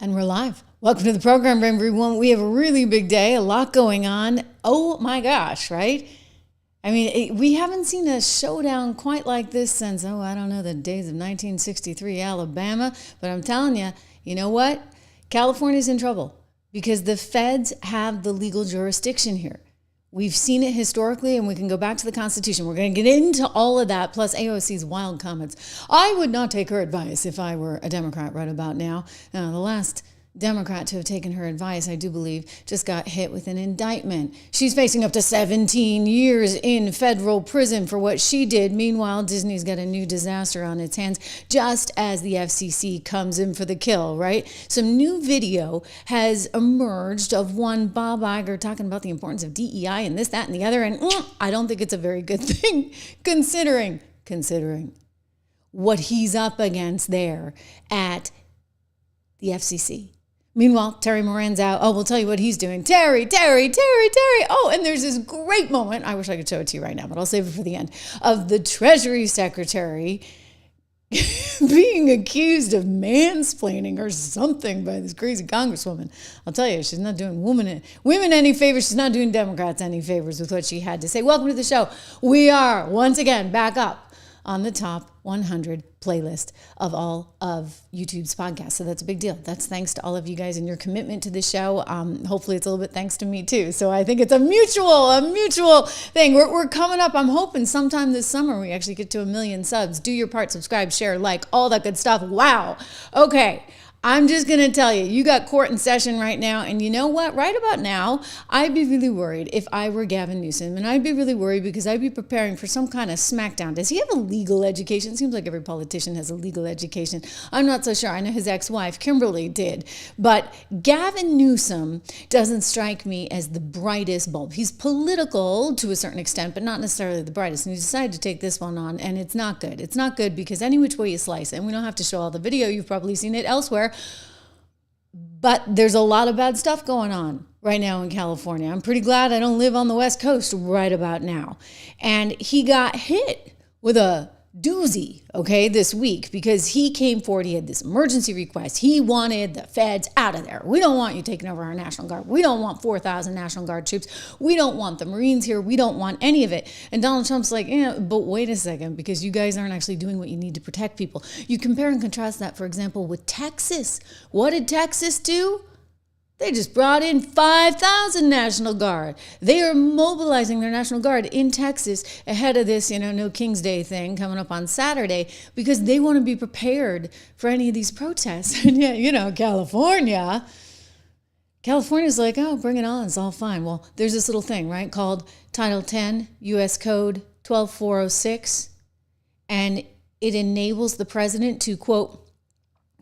And we're live. Welcome to the program, everyone. We have a really big day, a lot going on. Oh my gosh, right? I mean, we haven't seen a showdown quite like this since, I don't know, the days of 1963 Alabama. But I'm telling you, you know what? California's in trouble because the feds have the legal jurisdiction here. We've seen it historically, and we can go back to the Constitution. We're going to get into all of that, plus AOC's wild comments. I would not take her advice if I were a Democrat right about now. The last Democrat to have taken her advice, I do believe, just got hit with an indictment. She's facing up to 17 years in federal prison for what she did. Meanwhile, Disney's got a new disaster on its hands, just as the FCC comes in for the kill, right? Some new video has emerged of one Bob Iger talking about the importance of DEI and this, that, and the other, and I don't think it's a very good thing, considering what he's up against there at the FCC. Meanwhile, Terry Moran's out. Oh, we'll tell you what he's doing. Terry. Oh, and there's this great moment. I wish I could show it to you right now, but I'll save it for the end. Of the Treasury Secretary being accused of mansplaining or something by this crazy congresswoman. I'll tell you, she's not doing women any favors. She's not doing Democrats any favors with what she had to say. Welcome to the show. We are, once again, back up on the top 100 playlist of all of YouTube's podcasts. So that's a big deal. That's thanks to all of you guys and your commitment to the show. Hopefully it's a little bit thanks to me too. So I think it's a mutual thing. We're coming up. I'm hoping sometime this summer we actually get to 1 million subs. Do your part, subscribe, share, like, all that good stuff. Wow. Okay. I'm just going to tell you, you got court in session right now. And you know what? Right about now, I'd be really worried if I were Gavin Newsom. And I'd be really worried because I'd be preparing for some kind of smackdown. Does he have a legal education? It seems like every politician has a legal education. I'm not so sure. I know his ex-wife, Kimberly, did. But Gavin Newsom doesn't strike me as the brightest bulb. He's political to a certain extent, but not necessarily the brightest. And he decided to take this one on, and it's not good. It's not good because any which way you slice it, and we don't have to show all the video. You've probably seen it elsewhere. But there's a lot of bad stuff going on right now in California. I'm pretty glad I don't live on the West Coast right about now. And he got hit with a doozy, okay, this week because he came forward. He had this emergency request. He wanted the feds out of there. We don't want you taking over our National Guard. We don't want 4,000 National Guard troops. We don't want the Marines here. We don't want any of it. And Donald Trump's like, but wait a second, because you guys aren't actually doing what you need to protect people. You compare and contrast that, for example, with Texas. What did Texas do? They just brought in 5,000 National Guard. They are mobilizing their National Guard in Texas ahead of this, no King's Day thing coming up on Saturday because they want to be prepared for any of these protests. And yeah, California's like, oh, bring it on. It's all fine. Well, there's this little thing, right, called Title 10, U.S. Code 12406, and it enables the president to, quote,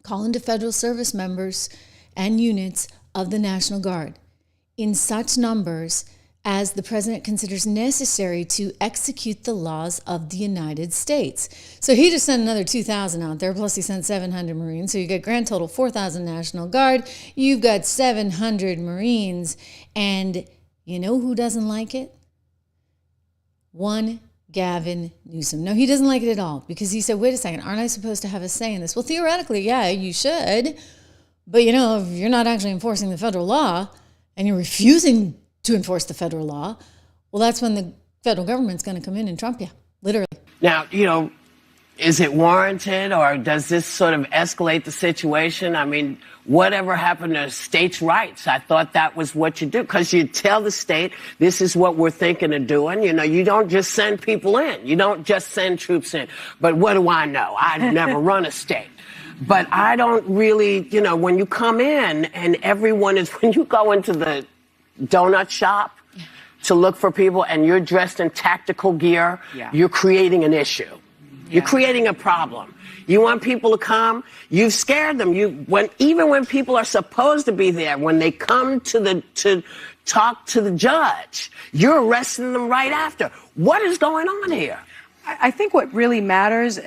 call into federal service members and units of the National Guard in such numbers as the president considers necessary to execute the laws of the United States. So he just sent another 2,000 out there, plus he sent 700 Marines. So you get grand total 4,000 National Guard. You've got 700 Marines. And you know who doesn't like it? One Gavin Newsom. No, he doesn't like it at all because he said, wait a second, aren't I supposed to have a say in this? Well, theoretically, yeah, you should. But, if you're not actually enforcing the federal law and you're refusing to enforce the federal law, well, that's when the federal government's going to come in and trump you, literally. Now, is it warranted or does this sort of escalate the situation? I mean, whatever happened to states' rights? I thought that was what you do because you tell the state, this is what we're thinking of doing. You don't just send people in. You don't just send troops in. But what do I know? I've never run a state. But I don't really, when you come in and when you go into the donut shop to look for people and you're dressed in tactical gear, you're creating an issue. You're creating a problem. You want people to come, you've scared them. Even when people are supposed to be there, when they come to talk to the judge, you're arresting them right after. What is going on here? I think what really matters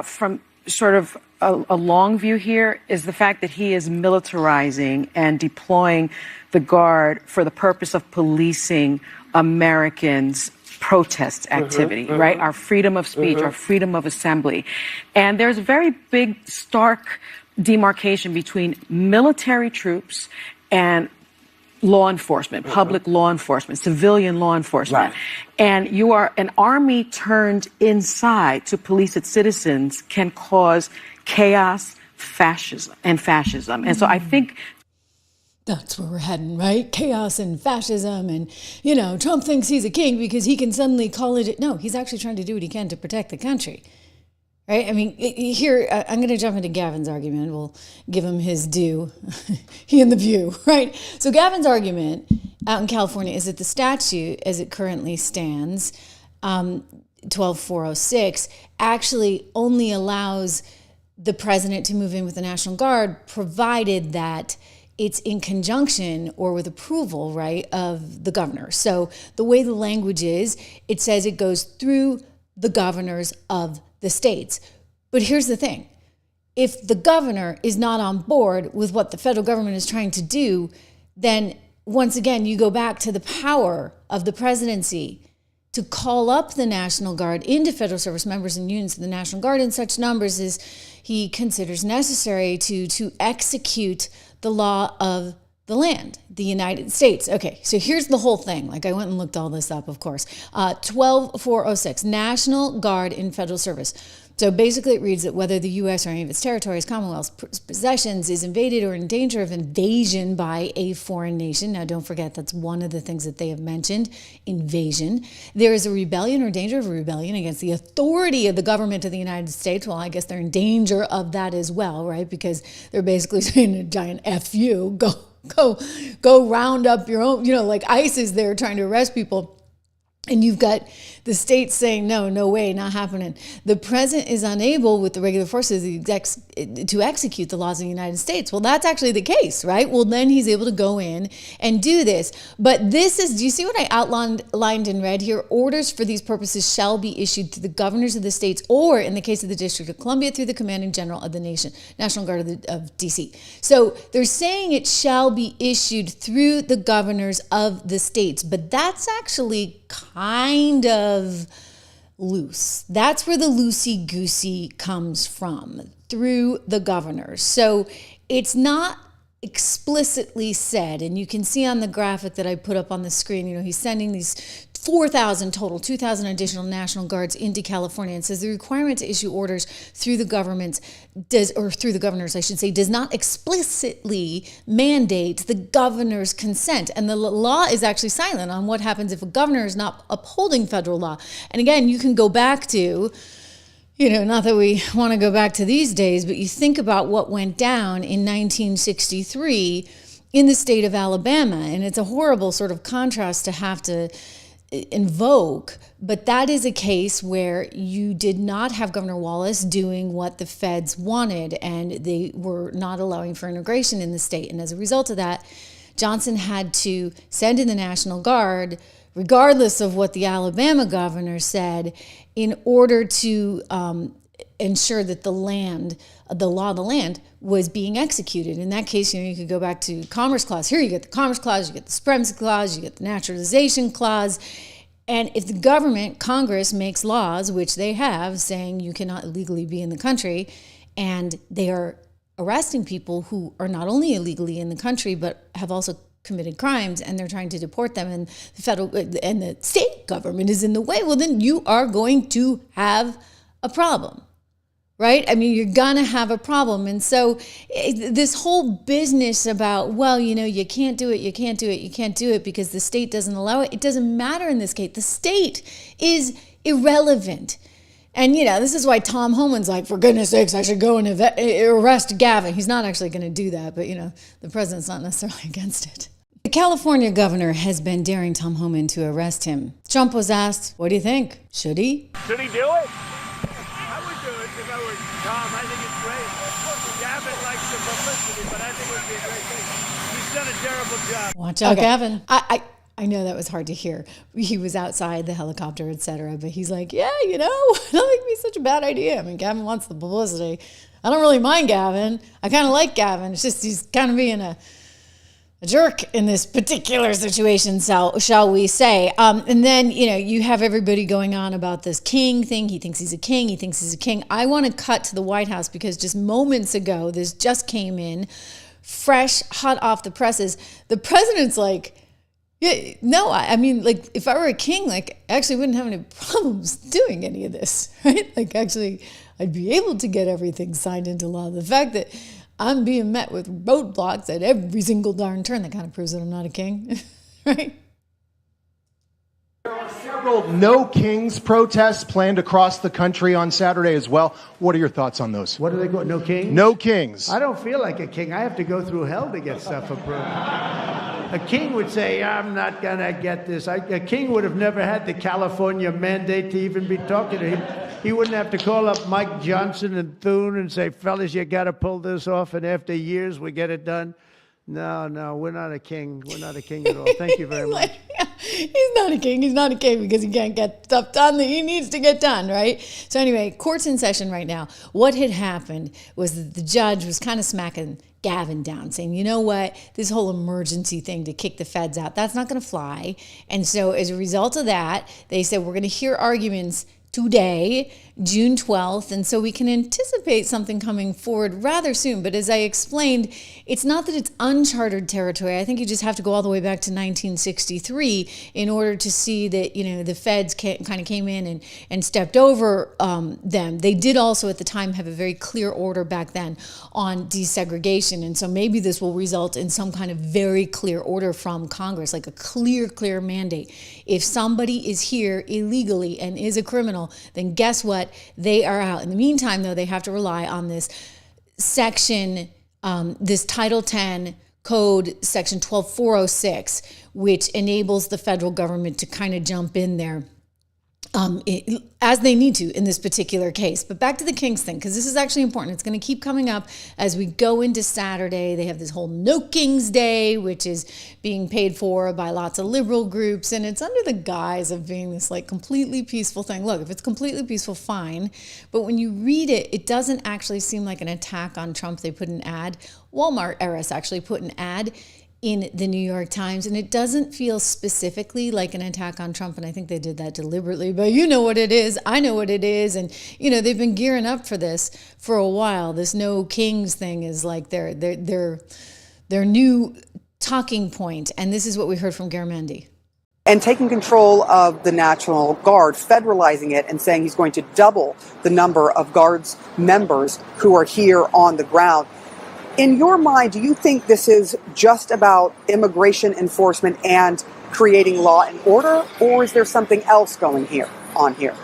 from sort of a long view here is the fact that he is militarizing and deploying the Guard for the purpose of policing Americans' protest activity, right? Our freedom of speech, our freedom of assembly. And there's a very big, stark demarcation between military troops and law enforcement, public law enforcement, civilian law enforcement. Right. And you are an army turned inside to police its citizens can cause chaos, fascism. And so I think that's where we're heading, right? Chaos and fascism. And, Trump thinks he's a king because he can suddenly call it. No, he's actually trying to do what he can to protect the country. Right? I mean, here, I'm going to jump into Gavin's argument. We'll give him his due. He and the view, right? So Gavin's argument out in California is that the statute, as it currently stands, 12406, actually only allows the president to move in with the National Guard, provided that it's in conjunction or with approval, right, of the governor. So the way the language is, it says it goes through the governors of the states. But here's the thing. If the governor is not on board with what the federal government is trying to do, then once again, you go back to the power of the presidency to call up the National Guard into federal service members and unions of the National Guard in such numbers as he considers necessary to execute the law of the land, the United States. Okay, so here's the whole thing. Like, I went and looked all this up, of course. 12406, National Guard in federal service. So basically it reads that whether the U.S. or any of its territories, commonwealths, possessions is invaded or in danger of invasion by a foreign nation. Now, don't forget, that's one of the things that they have mentioned, invasion. There is a rebellion or danger of a rebellion against the authority of the government of the United States. Well, I guess they're in danger of that as well, right? Because they're basically saying a giant F you, go round up your own, like ICE is there trying to arrest people. And you've got the states saying, no way, not happening. The president is unable with the regular forces to execute the laws of the United States. Well, that's actually the case, right? Well, then he's able to go in and do this. But this is, do you see what I outlined in red here? Orders for these purposes shall be issued to the governors of the states, or in the case of the District of Columbia, through the commanding general of the nation, National Guard of DC. So they're saying it shall be issued through the governors of the states, but that's actually kind of loose. That's where the loosey-goosey comes from, through the governors. So it's not explicitly said, and you can see on the graphic that I put up on the screen, he's sending these 4,000 total, 2,000 additional National Guards into California, and says the requirement to issue orders through the governors, I should say, does not explicitly mandate the governor's consent. And the law is actually silent on what happens if a governor is not upholding federal law. And again, you can go back to, not that we want to go back to these days, but you think about what went down in 1963 in the state of Alabama. And it's a horrible sort of contrast to have to invoke, but that is a case where you did not have Governor Wallace doing what the feds wanted, and they were not allowing for integration in the state. And as a result of that, Johnson had to send in the National Guard, regardless of what the Alabama governor said, in order to ensure that the law of the land was being executed. In that case, you could go back to Commerce Clause. Here you get the Commerce Clause, you get the Supremacy Clause, you get the Naturalization Clause. And if the government, Congress, makes laws, which they have, saying you cannot illegally be in the country, and they are arresting people who are not only illegally in the country, but have also committed crimes, and they're trying to deport them, and the federal and the state government is in the way, well, then you are going to have a problem. Right? I mean, you're going to have a problem. And so this whole business about, you can't do it because the state doesn't allow it. It doesn't matter in this case. The state is irrelevant. And, this is why Tom Homan's like, for goodness sakes, I should go and arrest Gavin. He's not actually going to do that, but, the president's not necessarily against it. The California governor has been daring Tom Homan to arrest him. Trump was asked, what do you think? Should he? Should he do it? Tom, I think it's great. Gavin likes the publicity, but I think it would be a great thing. He's done a terrible job. Watch out, Gavin. I know that was hard to hear. He was outside the helicopter, etc. But he's like, I don't think it'd be such a bad idea. I mean, Gavin wants the publicity. I don't really mind Gavin. I kind of like Gavin. It's just he's kind of being a jerk in this particular situation, shall we say. And then, you have everybody going on about this king thing. He thinks he's a king. He thinks he's a king. I want to cut to the White House because just moments ago, this just came in, fresh, hot off the presses. The president's like, yeah, no, I mean, like, if I were a king, like, I actually wouldn't have any problems doing any of this, right? Like, actually, I'd be able to get everything signed into law. The fact that I'm being met with roadblocks at every single darn turn, that kind of proves that I'm not a king, right? There are several No Kings protests planned across the country on Saturday as well. What are your thoughts on those? What do they go? No kings? No Kings. I don't feel like a king. I have to go through hell to get stuff approved. A king would say, I'm not going to get this. A king would have never had the California mandate to even be talking to him. He wouldn't have to call up Mike Johnson and Thune and say, fellas, you got to pull this off, and after years we get it done. No, we're not a king. We're not a king at all. Thank you very much. He's not a king. He's not a king because he can't get stuff done that he needs to get done, right? So anyway, court's in session right now. What had happened was that the judge was kind of smacking Gavin down, saying, you know what, this whole emergency thing to kick the feds out, that's not going to fly. And so as a result of that, they said, we're going to hear arguments today, June 12th, and so we can anticipate something coming forward rather soon. But as I explained, it's not that it's uncharted territory. I think you just have to go all the way back to 1963 in order to see that, the feds kind of came in and stepped over them. They did also at the time have a very clear order back then on desegregation, and so maybe this will result in some kind of very clear order from Congress, like a clear mandate. If somebody is here illegally and is a criminal, then guess what? They are out. In the meantime, though, they have to rely on this section, this Title 10 Code, Section 12406, which enables the federal government to kind of jump in there as they need to in this particular case. But back to the Kings thing, because this is actually important. It's going to keep coming up as we go into Saturday. They have this whole No Kings Day, which is being paid for by lots of liberal groups, and it's under the guise of being this like completely peaceful thing. Look, if it's completely peaceful, fine. But when you read it, it doesn't actually seem like an attack on Trump. They put an ad. Walmart heiress actually put an ad in the New York Times, and it doesn't feel specifically like an attack on Trump, and I think they did that deliberately, but you know what it is, I know what it is, and they've been gearing up for this for a while. This No Kings thing is like their new talking point, and this is what we heard from Garamendi. And taking control of the National Guard, federalizing it, and saying he's going to double the number of Guards members who are here on the ground. In your mind, do you think this is just about immigration enforcement and creating law and order, or is there something else going on here?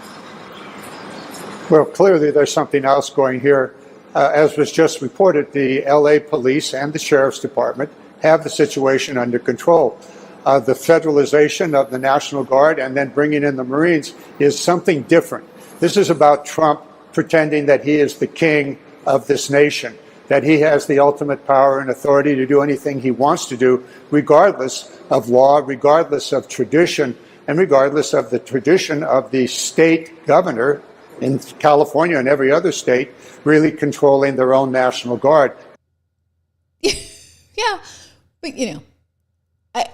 Well, clearly there's something else going here. As was just reported, the LA police and the sheriff's department have the situation under control. The federalization of the National Guard and then bringing in the Marines is something different. This is about Trump pretending that he is the king of this nation, that he has the ultimate power and authority to do anything he wants to do, regardless of law, regardless of tradition, and regardless of the tradition of the state governor in California and every other state really controlling their own National Guard. Yeah, but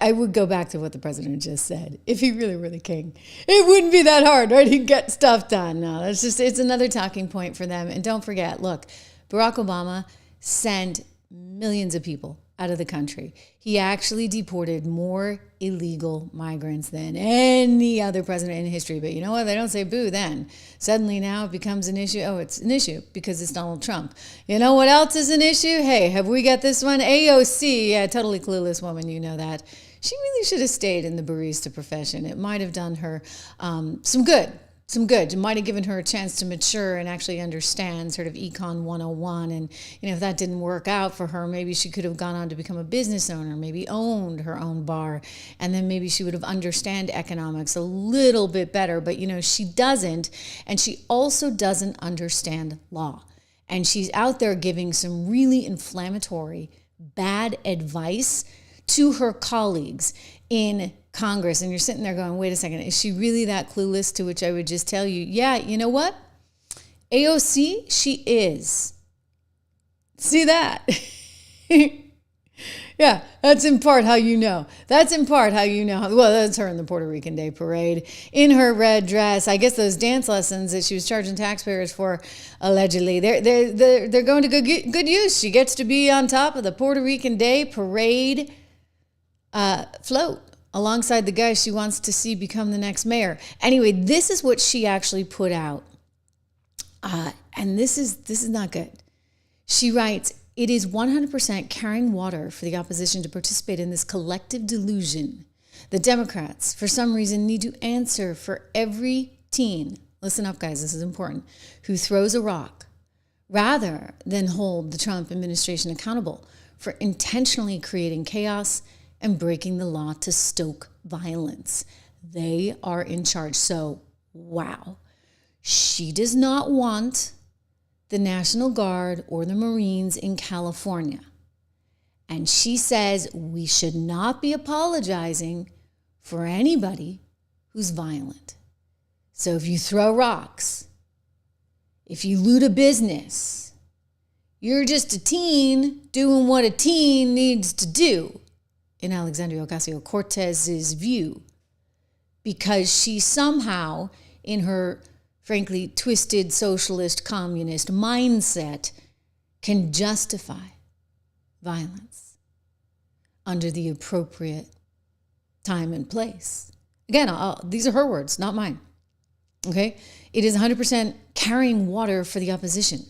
I would go back to what the president just said. If he really were the king, it wouldn't be that hard, right? He'd get stuff done. No, it's another talking point for them. And don't forget, look, Barack Obama sent millions of people out of the country. He actually deported more illegal migrants than any other president in history. But you know what? They don't say boo then. Suddenly now it becomes an issue. Oh, it's an issue because it's Donald Trump. You know what else is an issue? Hey, have we got this one? AOC, yeah, totally clueless woman, you know that. She really should have stayed in the barista profession. It might have done her some good. It might have given her a chance to mature and actually understand sort of Econ 101. And, if that didn't work out for her, maybe she could have gone on to become a business owner, maybe owned her own bar. And then maybe she would have understand economics a little bit better. But, she doesn't. And she also doesn't understand law. And she's out there giving some really inflammatory, bad advice to her colleagues in Congress, and you're sitting there going, wait a second, is she really that clueless? To which I would just tell you, yeah, you know what? AOC, she is. See that? Yeah, that's in part how you know. That's in part how you know. Well, that's her in the Puerto Rican Day Parade in her red dress. I guess those dance lessons that she was charging taxpayers for, allegedly, they're going to good use. She gets to be on top of the Puerto Rican Day Parade float alongside the guy she wants to see become the next mayor. Anyway, this is what she actually put out, and this is not good. She writes, "It is 100% carrying water for the opposition to participate in this collective delusion. The Democrats, for some reason, need to answer for every teen," listen up guys, this is important, "who throws a rock, rather than hold the Trump administration accountable for intentionally creating chaos and breaking the law to stoke violence. They are in charge." So, wow. She does not want the National Guard or the Marines in California. And she says we should not be apologizing for anybody who's violent. So if you throw rocks, if you loot a business, you're just a teen doing what a teen needs to do, in Alexandria Ocasio-Cortez's view, because she somehow, in her frankly twisted socialist communist mindset, can justify violence under the appropriate time and place. Again, these are her words, not mine. Okay? It is 100% carrying water for the opposition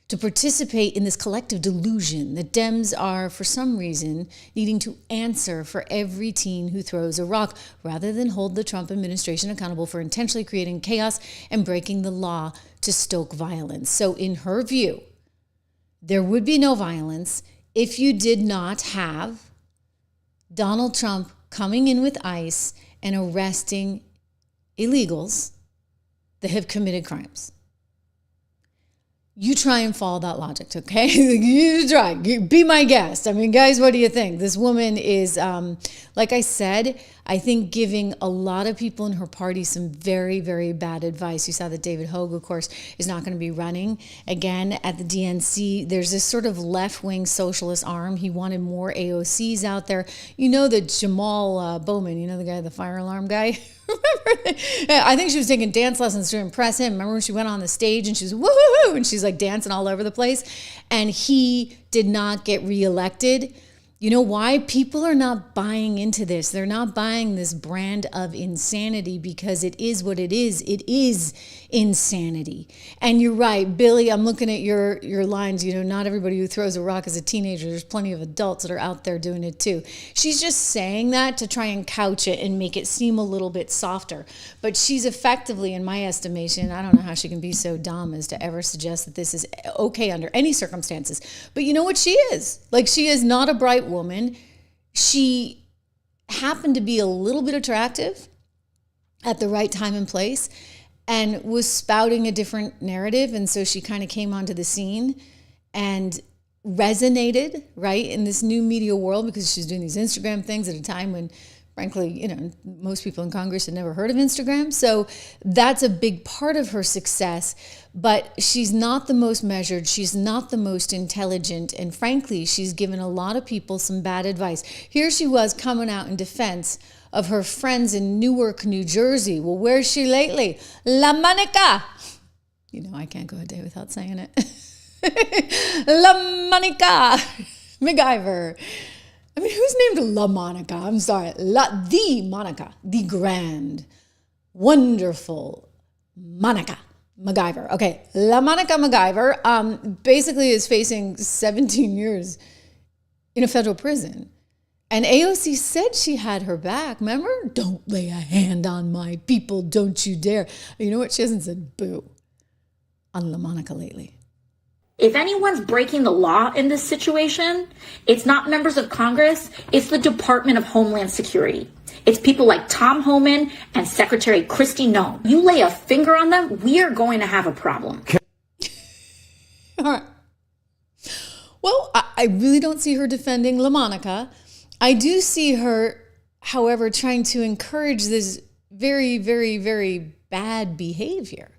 to participate in this collective delusion that Dems are, for some reason, needing to answer for every teen who throws a rock, rather than hold the Trump administration accountable for intentionally creating chaos and breaking the law to stoke violence. So in her view, there would be no violence if you did not have Donald Trump coming in with ICE and arresting illegals that have committed crimes. You try and follow that logic, okay? You try. Be my guest. I mean, guys, what do you think? This woman is, like I said, I think giving a lot of people in her party some very, very bad advice. You saw that David Hogue, of course, is not going to be running again at the DNC. There's this sort of left-wing socialist arm. He wanted more AOCs out there. You know the Jamal Bowman, you know the guy, the fire alarm guy? Remember? I think she was taking dance lessons to impress him. Remember when she went on the stage and she was woo-hoo-hoo, and she's like dancing all over the place? And he did not get reelected. You know why? People are not buying into this. They're not buying this brand of insanity because it is what it is. It is insanity. And you're right, Billy, I'm looking at your lines. You know, not everybody who throws a rock is a teenager. There's plenty of adults that are out there doing it too. She's just saying that to try and couch it and make it seem a little bit softer. But she's effectively, in my estimation, I don't know how she can be so dumb as to ever suggest that this is okay under any circumstances. But you know what she is? Like, she is not a bright woman. She happened to be a little bit attractive at the right time and place and was spouting a different narrative. And so she kind of came onto the scene and resonated, right, in this new media world, because she's doing these Instagram things at a time when, frankly, you know, most people in Congress had never heard of Instagram. So that's a big part of her success. But she's not the most measured. She's not the most intelligent. And frankly, she's given a lot of people some bad advice. Here she was coming out in defense of her friends in Newark, New Jersey. Well, where's she lately? La Monica. You know, I can't go a day without saying it. La Monica MacGyver. I mean, who's named La Monica? I'm sorry. The Monica. The grand, wonderful Monica MacGyver. Okay, La Monica MacGyver basically is facing 17 years in a federal prison. And AOC said she had her back. Remember? Don't lay a hand on my people. Don't you dare. You know what? She hasn't said boo on La Monica lately. If anyone's breaking the law in this situation, it's not members of Congress, it's the Department of Homeland Security. It's people like Tom Homan and Secretary Kristi Noem. You lay a finger on them, we are going to have a problem. All right. Well, I really don't see her defending La Monica. I do see her, however, trying to encourage this very, very, very bad behavior.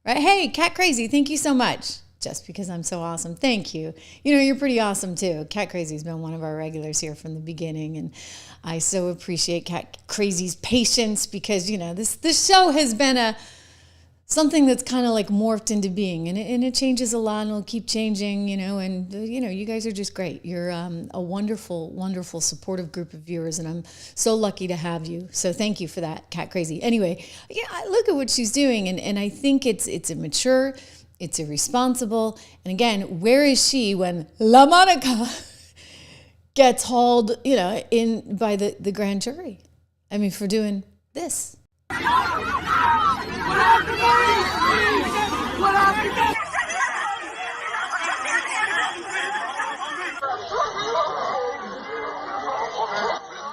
Right? Hey, Cat Crazy, thank you so much. just because I'm so awesome. Thank you. You know, you're pretty awesome too. Cat Crazy's been one of our regulars here from the beginning, and I so appreciate Cat Crazy's patience because, you know, this show has been something that's kind of like morphed into being, and it changes a lot, and it'll keep changing, you know, and, you know, you guys are just great. You're a wonderful, wonderful, supportive group of viewers, and I'm so lucky to have you. So thank you for that, Cat Crazy. Anyway, yeah, look at what she's doing, and I think it's immature, it's irresponsible, and again, where is she when La Monica gets hauled, you know, in by the grand jury? I mean, for doing this.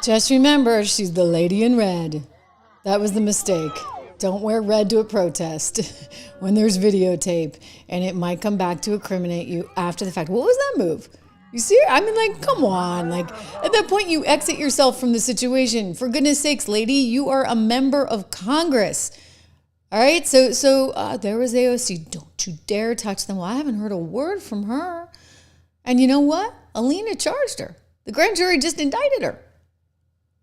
Just remember, she's the lady in red. That was the mistake. Don't wear red to a protest when there's videotape, and it might come back to incriminate you after the fact. What was that move? You see, I mean, like, come on. Like, at that point, you exit yourself from the situation. For goodness sakes, lady, you are a member of Congress. All right, so there was AOC. Don't you dare touch them. Well, I haven't heard a word from her. And you know what? Alina charged her. The grand jury just indicted her.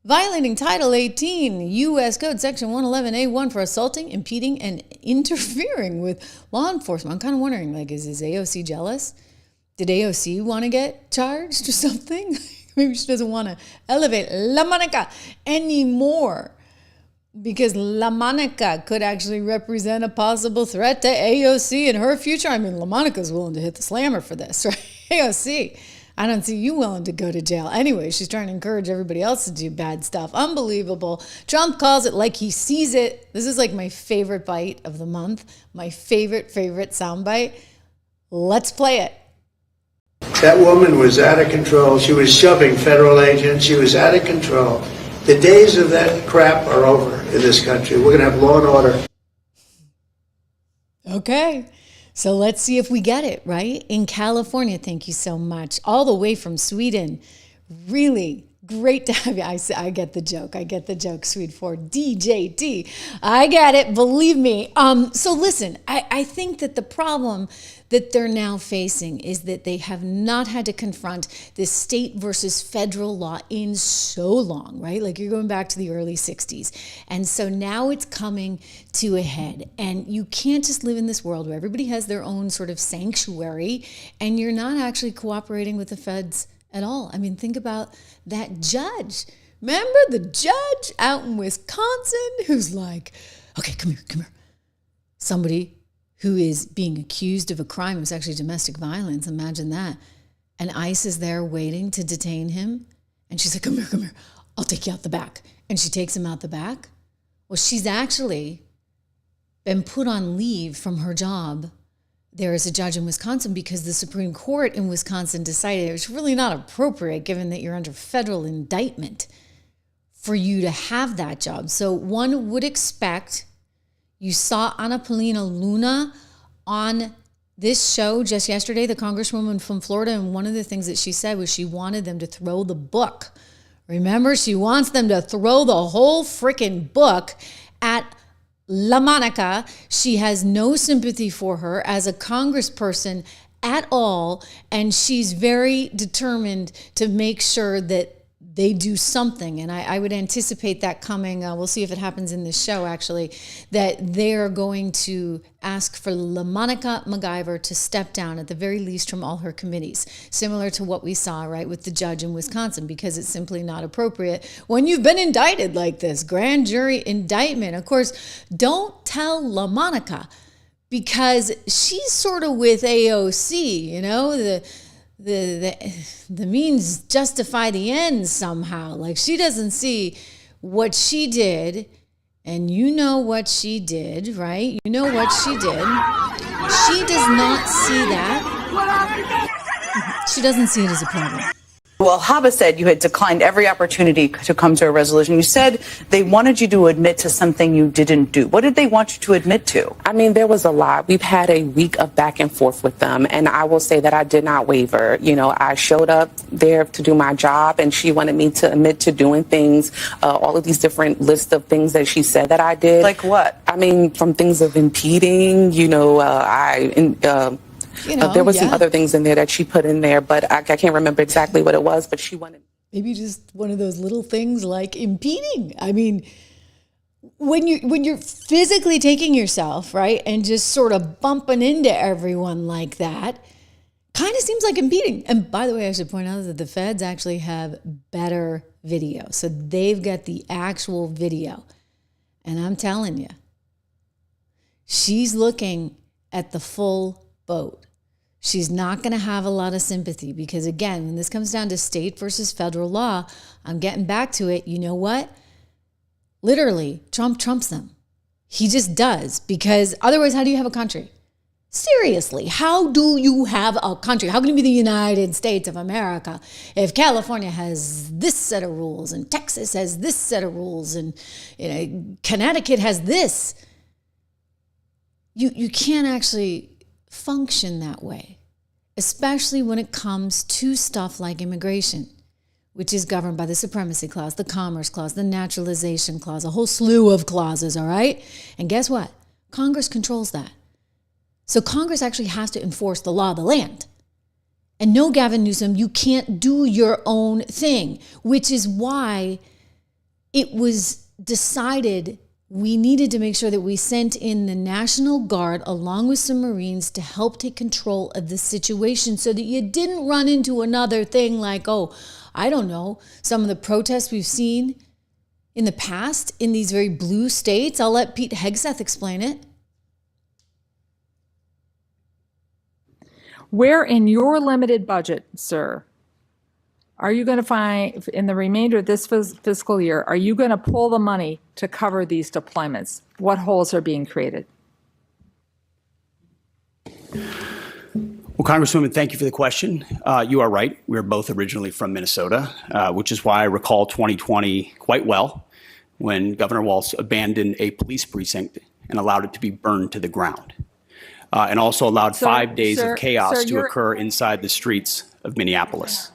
Violating Title 18 U.S. Code Section 111A1 for assaulting, impeding, and interfering with law enforcement. I'm kind of wondering, like, is AOC jealous? Did AOC want to get charged or something? Maybe she doesn't want to elevate La Monica anymore because La Monica could actually represent a possible threat to AOC in her future. I mean, La Monica's willing to hit the slammer for this, right? AOC, I don't see you willing to go to jail. Anyway, she's trying to encourage everybody else to do bad stuff. Unbelievable. Trump calls it like he sees it. This is like my favorite bite of the month, my favorite soundbite. Let's play it. That woman was out of control. She was shoving federal agents. She was out of control. The days of that crap are over in this country. We're going to have law and order. Okay. So let's see if we get it, right? In California, thank you so much. All the way from Sweden. Really great to have you. I get the joke. I get the joke, Swede for DJT. I get it. Believe me. So listen, I think that the problem that they're now facing is that they have not had to confront this state versus federal law in so long, right? Like you're going back to the early 60s. And so now it's coming to a head. And you can't just live in this world where everybody has their own sort of sanctuary and you're not actually cooperating with the feds at all. I mean, think about that judge. Remember the judge out in Wisconsin who's like, okay, come here. Somebody who is being accused of a crime. It was actually domestic violence. Imagine that. And ICE is there waiting to detain him. And she's like, come here. I'll take you out the back. And she takes him out the back. Well, she's actually been put on leave from her job there as a judge in Wisconsin because the Supreme Court in Wisconsin decided it was really not appropriate, given that you're under federal indictment, for you to have that job. So one would expect. You saw Ana Paulina Luna on this show just yesterday, the congresswoman from Florida, and one of the things that she said was she wanted them to throw the book. Remember, she wants them to throw the whole freaking book at La Monica. She has no sympathy for her as a congressperson at all, and she's very determined to make sure that they do something, and I would anticipate that coming. We'll see if it happens in this show, actually, that they're going to ask for La Monica MacGyver to step down, at the very least, from all her committees, similar to what we saw, right, with the judge in Wisconsin, because it's simply not appropriate when you've been indicted like this, grand jury indictment. Of course, don't tell La Monica, because she's sort of with AOC, you know, the means justify the ends somehow. Like, she doesn't see what she did, and you know what she did, right? You know what she did. She does not see that. She doesn't see it as a problem. Well, Haba said you had declined every opportunity to come to a resolution. You said they wanted you to admit to something you didn't do. What did they want you to admit to? I mean, there was a lot. We've had a week of back and forth with them, and I will say that I did not waver. You know, I showed up there to do my job, and she wanted me to admit to doing things, all of these different lists of things that she said that I did. Like what? I mean, from things of impeding, you know, There was some other things in there that she put in there, but I can't remember exactly what it was, but she wanted. Maybe just one of those little things like impeding. I mean, when you're physically taking yourself, right, and just sort of bumping into everyone like that, kind of seems like impeding. And by the way, I should point out that the feds actually have better video. So they've got the actual video. And I'm telling you, she's looking at the full boat. She's not going to have a lot of sympathy because, again, when this comes down to state versus federal law, I'm getting back to it. You know what? Literally, Trump trumps them. He just does, because otherwise, how do you have a country? Seriously, how do you have a country? How can you be the United States of America if California has this set of rules and Texas has this set of rules and Connecticut has this? You can't actually function that way, especially when it comes to stuff like immigration, which is governed by the Supremacy Clause, the Commerce Clause, the Naturalization Clause, a whole slew of clauses, all right? And guess what? Congress controls that. So Congress actually has to enforce the law of the land. And no, Gavin Newsom, you can't do your own thing, which is why it was decided we needed to make sure that we sent in the National Guard along with some Marines to help take control of the situation so that you didn't run into another thing like, I don't know, some of the protests we've seen in the past in these very blue states. I'll let Pete Hegseth explain it. Where in your limited budget, sir, are you going to find, in the remainder of this fiscal year, are you going to pull the money to cover these deployments? What holes are being created? Well, Congresswoman, thank you for the question. You are right. We are both originally from Minnesota, which is why I recall 2020 quite well, when Governor Walz abandoned a police precinct and allowed it to be burned to the ground, and also allowed 5 days of chaos to occur inside the streets of Minneapolis.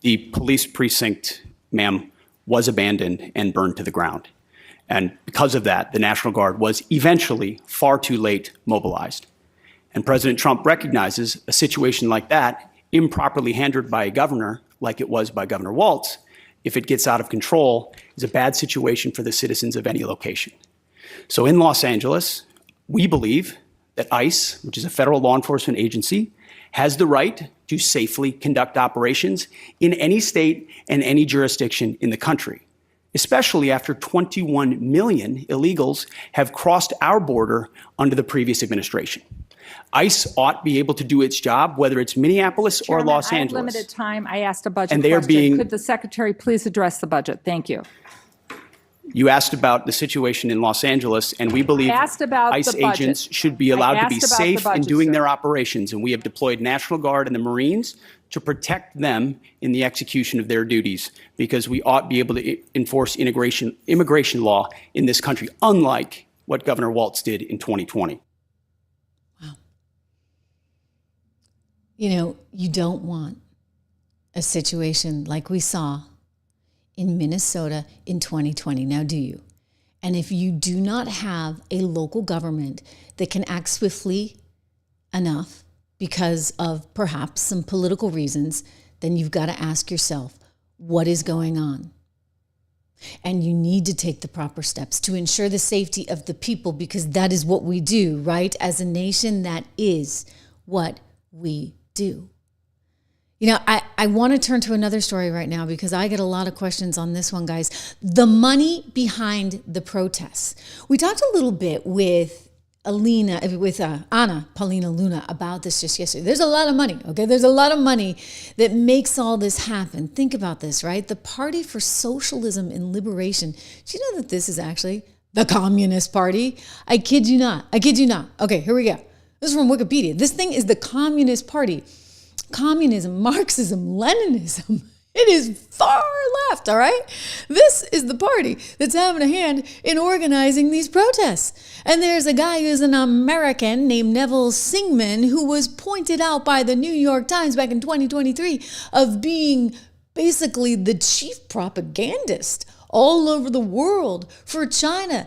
The police precinct, ma'am, was abandoned and burned to the ground. And because of that, the National Guard was eventually far too late mobilized. And President Trump recognizes a situation like that, improperly handled by a governor, like it was by Governor Walz, if it gets out of control, is a bad situation for the citizens of any location. So in Los Angeles, we believe that ICE, which is a federal law enforcement agency, has the right to safely conduct operations in any state and any jurisdiction in the country, especially after 21 million illegals have crossed our border under the previous administration. ICE ought to be able to do its job, whether it's Minneapolis Chairman, or Los I have Angeles. limited time. I asked a budget And they are question. being- Could the Secretary please address the budget? Thank you. You asked about the situation in Los Angeles, and we believe asked about ICE the budget. agents should be allowed to be asked about safe the budget, in doing sir. their operations, and we have deployed National Guard and the Marines to protect them in the execution of their duties, because we ought to be able to enforce immigration law in this country, unlike what Governor Walz did in 2020. You don't want a situation like we saw in Minnesota in 2020. Now, do you? And if you do not have a local government that can act swiftly enough because of perhaps some political reasons, then you've got to ask yourself, what is going on? And you need to take the proper steps to ensure the safety of the people, because that is what we do, right? As a nation, that is what we do. I want to turn to another story right now because I get a lot of questions on this one, guys. The money behind the protests. We talked a little bit with Anna Paulina Luna about this just yesterday. There's a lot of money, okay? There's a lot of money that makes all this happen. Think about this, right? The Party for Socialism and Liberation. Do you know that this is actually the Communist Party? I kid you not. Okay, here we go. This is from Wikipedia. This thing is the Communist Party. Communism, Marxism, Leninism. It is far left, all right? This is the party that's having a hand in organizing these protests. And there's a guy who's an American named Neville Singman who was pointed out by the New York Times back in 2023 of being basically the chief propagandist all over the world for China.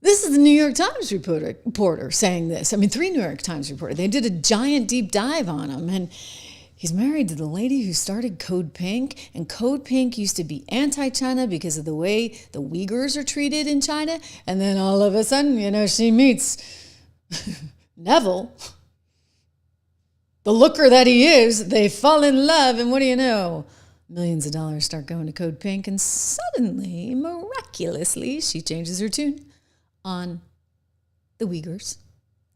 This is the New York Times reporter saying this. I mean, 3 New York Times reporters. They did a giant deep dive on him. And he's married to the lady who started Code Pink. And Code Pink used to be anti-China because of the way the Uyghurs are treated in China. And then all of a sudden, you know, she meets Neville. The looker that he is, they fall in love. And what do you know? Millions of dollars start going to Code Pink. And suddenly, miraculously, she changes her tune on the Uyghurs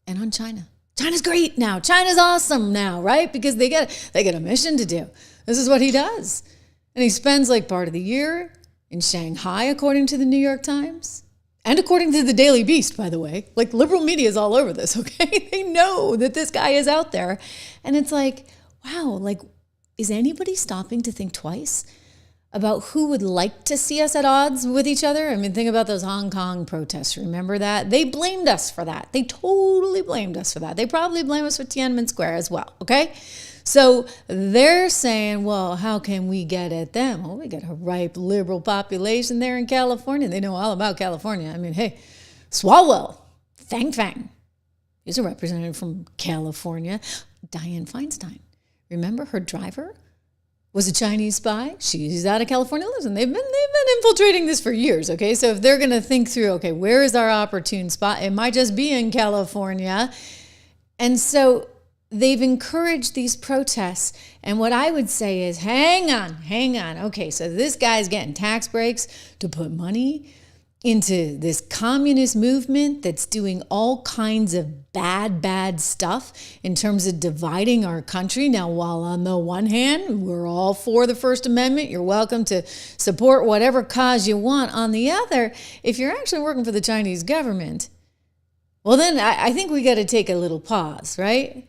and on China. China's great now. China's awesome now, right? Because they get a mission to do. This is what he does. And he spends like part of the year in Shanghai, according to the New York Times. And according to the Daily Beast, by the way. Like, liberal media is all over this, okay? They know that this guy is out there. And it's like, wow, like, is anybody stopping to think twice about who would like to see us at odds with each other? I mean, think about those Hong Kong protests. Remember that? They blamed us for that. They totally blamed us for that. They probably blame us for Tiananmen Square as well, okay? So they're saying, well, how can we get at them? Well, we got a ripe liberal population there in California. They know all about California. I mean, hey, Swalwell, Fang. He's a representative from California. Dianne Feinstein. Remember her driver was a Chinese spy. She's out of California. Listen, they've been infiltrating this for years, okay? So if they're going to think through, okay, where is our opportune spot? It might just be in California. And so they've encouraged these protests. And what I would say is, hang on. Okay, so this guy's getting tax breaks to put money into this communist movement that's doing all kinds of bad stuff in terms of dividing our country. Now, while on the one hand, we're all for the First Amendment, you're welcome to support whatever cause you want. On the other, if you're actually working for the Chinese government, well, then I think we got to take a little pause, right?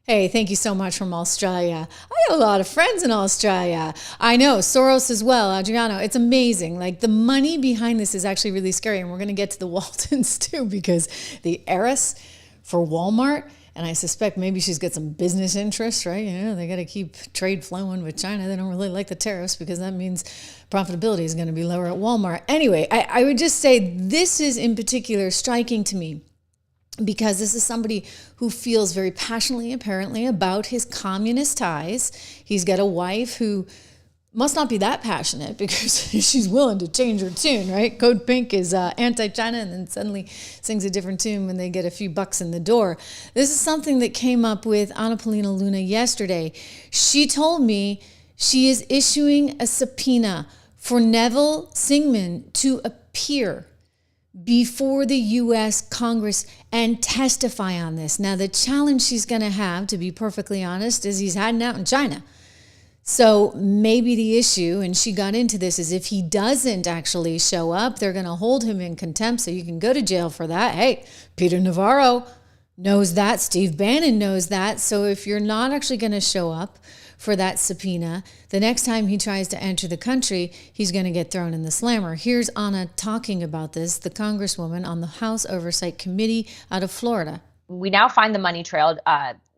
Hey, thank you so much from Australia. I have a lot of friends in Australia. I know, Soros as well, Adriano. It's amazing. Like, the money behind this is actually really scary. And we're going to get to the Waltons too, because the heiress for Walmart, and I suspect maybe she's got some business interests, right? You know, they got to keep trade flowing with China. They don't really like the tariffs because that means profitability is going to be lower at Walmart. Anyway, I would just say this is in particular striking to me, because this is somebody who feels very passionately, apparently, about his communist ties. He's got a wife who must not be that passionate because she's willing to change her tune, right? Code Pink is anti-China and then suddenly sings a different tune when they get a few bucks in the door. This is something that came up with Anna Paulina Luna yesterday. She told me she is issuing a subpoena for Neville Singman to appear before the U.S. Congress and testify on this. Now, the challenge she's going to have, to be perfectly honest, is he's hiding out in China. So maybe the issue, and she got into this, is if he doesn't actually show up, they're going to hold him in contempt, so you can go to jail for that. Hey, Peter Navarro knows that. Steve Bannon knows that. So if you're not actually going to show up for that subpoena, the next time he tries to enter the country, he's going to get thrown in the slammer. Here's Anna talking about this, the Congresswoman on the House Oversight Committee out of Florida. We now find the money trail.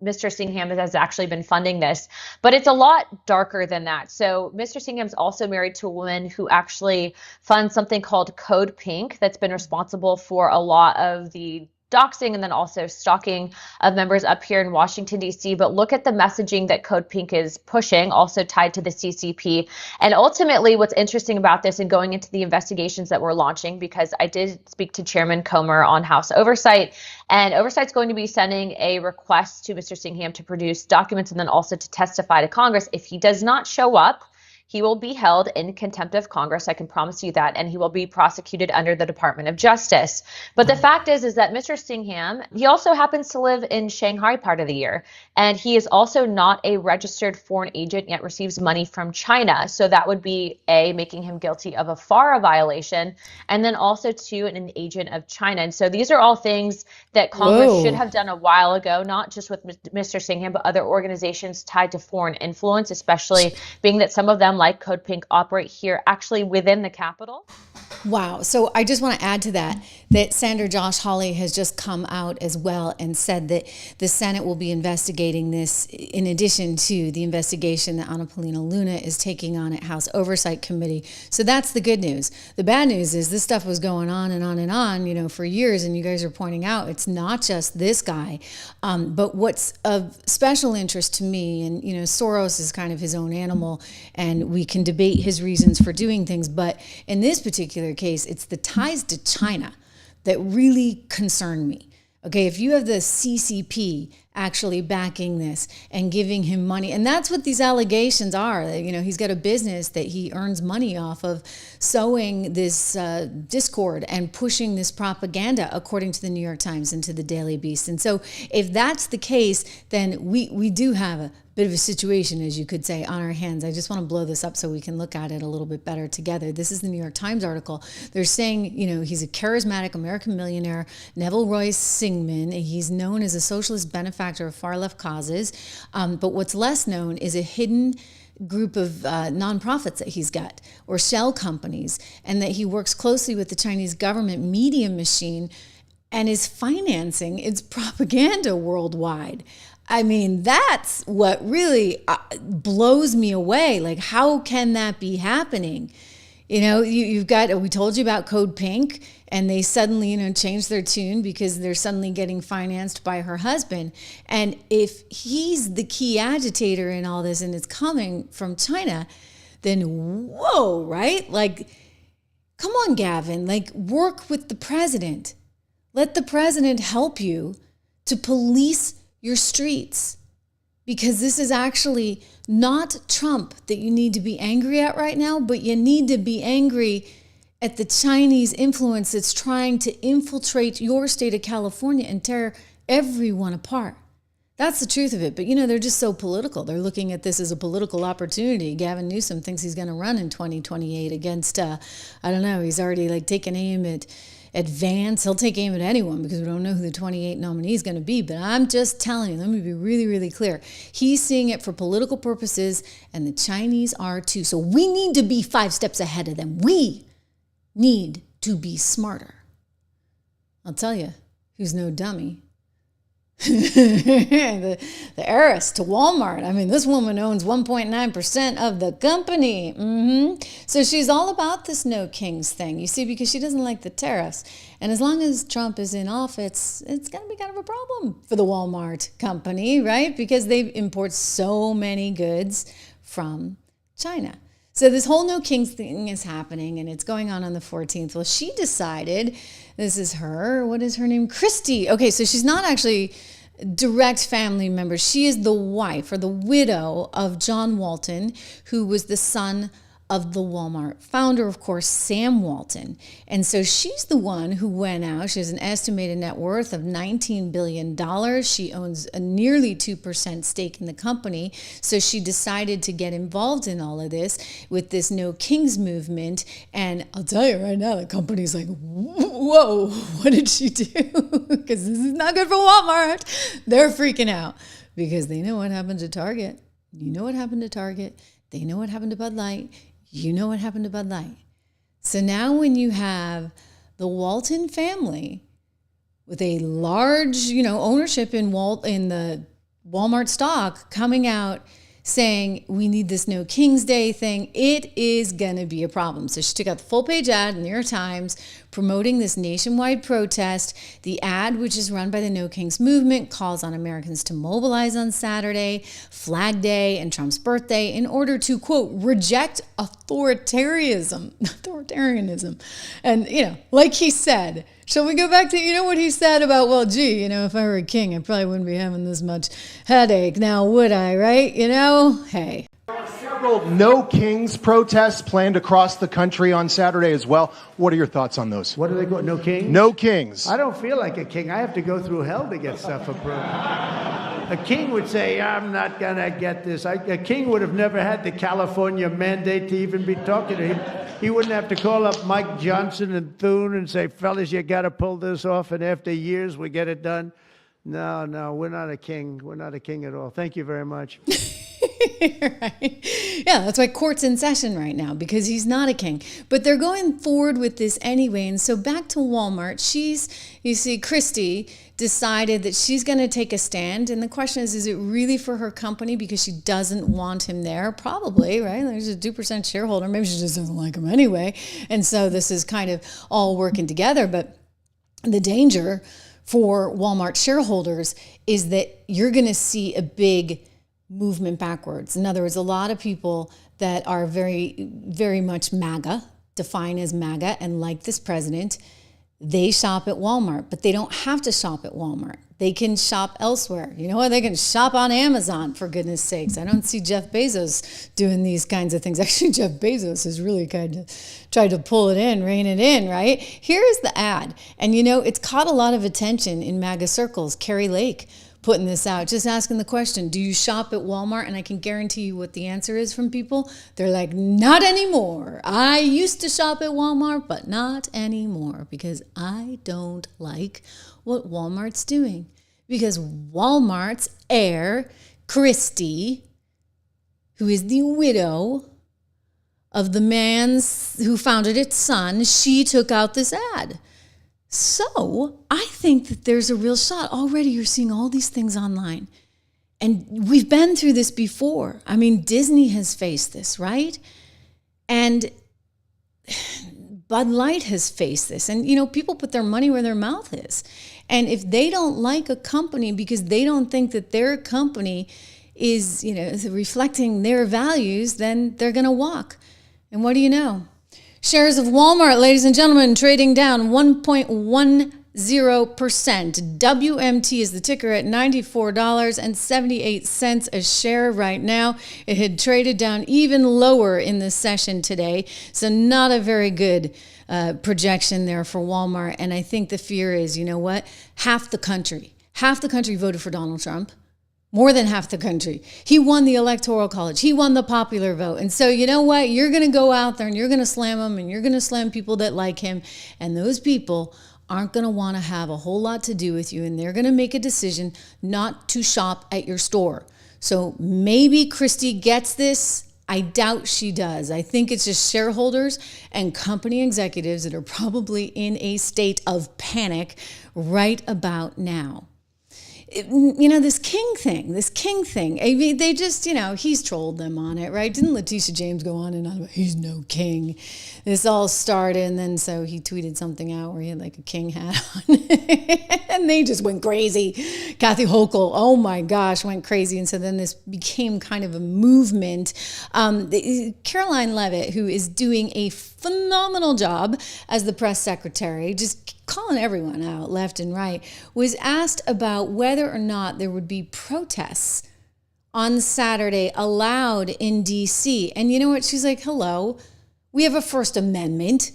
Mr. Singham has actually been funding this, but it's a lot darker than that. So Mr. Singham's also married to a woman who actually funds something called Code Pink that's been responsible for a lot of the doxing and then also stalking of members up here in Washington, D.C. But look at the messaging that Code Pink is pushing, also tied to the CCP. And ultimately, what's interesting about this and going into the investigations that we're launching, because I did speak to Chairman Comer on House Oversight, and Oversight's going to be sending a request to Mr. Singham to produce documents and then also to testify to Congress. If he does not show up, he will be held in contempt of Congress, I can promise you that, and he will be prosecuted under the Department of Justice. But the fact is that Mr. Singham, he also happens to live in Shanghai part of the year, and he is also not a registered foreign agent, yet receives money from China. So that would be A, making him guilty of a FARA violation, and then also two, an agent of China. And so these are all things that Congress should have done a while ago, not just with Mr. Singham, but other organizations tied to foreign influence, especially being that some of them, like Code Pink, operate here actually within the Capitol. Wow. So I just want to add to that Senator Josh Hawley has just come out as well and said that the Senate will be investigating this in addition to the investigation that Anna Paulina Luna is taking on at House Oversight Committee. So that's the good news. The bad news is this stuff was going on and on and on, you know, for years. And you guys are pointing out it's not just this guy. But what's of special interest to me, and, you know, Soros is kind of his own animal and we can debate his reasons for doing things. But in this particular case, it's the ties to China that really concern me. Okay, if you have the CCP actually backing this and giving him money, and that's what these allegations are. You know, he's got a business that he earns money off of sowing this discord and pushing this propaganda, according to the New York Times and to the Daily Beast. And so if that's the case, then we do have a bit of a situation, as you could say, on our hands. I just want to blow this up so we can look at it a little bit better together. This is the New York Times article. They're saying, you know, he's a charismatic American millionaire, Neville Royce Singman. He's known as a socialist benefactor of far-left causes. But what's less known is a hidden group of nonprofits that he's got, or shell companies, and that he works closely with the Chinese government media machine and is financing its propaganda worldwide. I mean, that's what really blows me away. Like, how can that be happening? You know, you've got, we told you about Code Pink, and they suddenly, you know, changed their tune because they're suddenly getting financed by her husband. And if he's the key agitator in all this and it's coming from China, then whoa, right? Like, come on, Gavin, like, work with the president. Let the president help you to police your streets, because this is actually not Trump that you need to be angry at right now, but you need to be angry at the Chinese influence that's trying to infiltrate your state of California and tear everyone apart. That's the truth of it. But, you know, they're just so political. They're looking at this as a political opportunity. Gavin Newsom thinks he's going to run in 2028 against, I don't know, he's already like taken aim at Vance. He'll take aim at anyone because we don't know who the 28 nominee is going to be. But I'm just telling you, let me be really, really clear. He's seeing it for political purposes, and the Chinese are too. So we need to be 5 steps ahead of them. We need to be smarter. I'll tell you, who's no dummy. the heiress to Walmart. I mean, this woman owns 1.9% of the company. So she's all about this no kings thing, you see, because she doesn't like the tariffs. And as long as Trump is in office, it's going to be kind of a problem for the Walmart company, right? Because they import so many goods from China. So this whole no kings thing is happening, and it's going on the 14th. Well, she decided, this is her, what is her name? Christy. Okay, so she's not actually direct family member. She is the wife or the widow of John Walton, who was the son of the Walmart founder, of course, Sam Walton. And so she's the one who went out. She has an estimated net worth of $19 billion. She owns a nearly 2% stake in the company. So she decided to get involved in all of this with this No Kings movement. And I'll tell you right now, the company's like, whoa, what did she do? Because this is not good for Walmart. They're freaking out because they know what happened to Target. You know what happened to Target. They know what happened to Bud Light. You know what happened to Bud Light. So now when you have the Walton family with a large, you know, ownership in the Walmart stock coming out saying we need this No Kings Day thing, it is going to be a problem. So she took out the full page ad in the New York Times promoting this nationwide protest. The ad, which is run by the No Kings movement, calls on Americans to mobilize on Saturday, Flag Day, and Trump's birthday in order to, quote, reject authoritarianism. And, you know, like he said, shall we go back to, you know, what he said about, well, gee, you know, if I were a king, I probably wouldn't be having this much headache now, would I, right? You know, hey. Several No Kings protests planned across the country on Saturday as well. What are your thoughts on those? What do they call, no kings? No Kings. I don't feel like a king. I have to go through hell to get stuff approved. A king would say, I'm not going to get this. A king would have never had the California mandate to even be talking to him. He wouldn't have to call up Mike Johnson and Thune and say, fellas, you got to pull this off, and after years we get it done. No, we're not a king. We're not a king at all. Thank you very much. Right? Yeah, that's why court's in session right now, because he's not a king. But they're going forward with this anyway. And so back to Walmart, you see, Christie decided that she's going to take a stand. And the question is it really for her company because she doesn't want him there? Probably, right? There's a 2% shareholder. Maybe she just doesn't like him anyway. And so this is kind of all working together. But the danger for Walmart shareholders is that you're going to see a big movement backwards. In other words, a lot of people that are very, very much MAGA, defined as MAGA and like this president, they shop at Walmart, but they don't have to shop at Walmart. They can shop elsewhere. You know what? They can shop on Amazon, for goodness sakes. I don't see Jeff Bezos doing these kinds of things. Actually, Jeff Bezos has really kind of tried to pull it in, rein it in, right? Here's the ad. And you know, it's caught a lot of attention in MAGA circles. Carrie Lake putting this out, just asking the question, do you shop at Walmart? And I can guarantee you what the answer is from people. They're like, not anymore. I used to shop at Walmart, but not anymore because I don't like what Walmart's doing. Because Walmart's heir, Christie, who is the widow of the man who founded its son, she took out this ad. So I think that there's a real shot. Already you're seeing all these things online. And we've been through this before. I mean, Disney has faced this, right? And Bud Light has faced this. And, you know, people put their money where their mouth is. And if they don't like a company because they don't think that their company is, you know, reflecting their values, then they're going to walk. And what do you know? Shares of Walmart, ladies and gentlemen, trading down 1.10%. WMT is the ticker at $94.78 a share right now. It had traded down even lower in the session today. So not a very good projection there for Walmart. And I think the fear is, you know what? Half the country voted for Donald Trump. More than half the country. He won the Electoral College. He won the popular vote. And so, you know what? You're going to go out there and you're going to slam him and you're going to slam people that like him. And those people aren't going to want to have a whole lot to do with you. And they're going to make a decision not to shop at your store. So maybe Christie gets this. I doubt she does. I think it's just shareholders and company executives that are probably in a state of panic right about now. You know, this king thing, I mean, they just, you know, he's trolled them on it, right? Didn't Letitia James go on and on about he's no king? This all started, and then so he tweeted something out where he had like a king hat on. And they just went crazy. Kathy Hochul, oh my gosh, went crazy. And so then this became kind of a movement. Caroline Levit, who is doing a phenomenal job as the press secretary, just calling everyone out left and right, was asked about whether or not there would be protests on Saturday allowed in D.C. And you know what? She's like, hello, we have a First Amendment.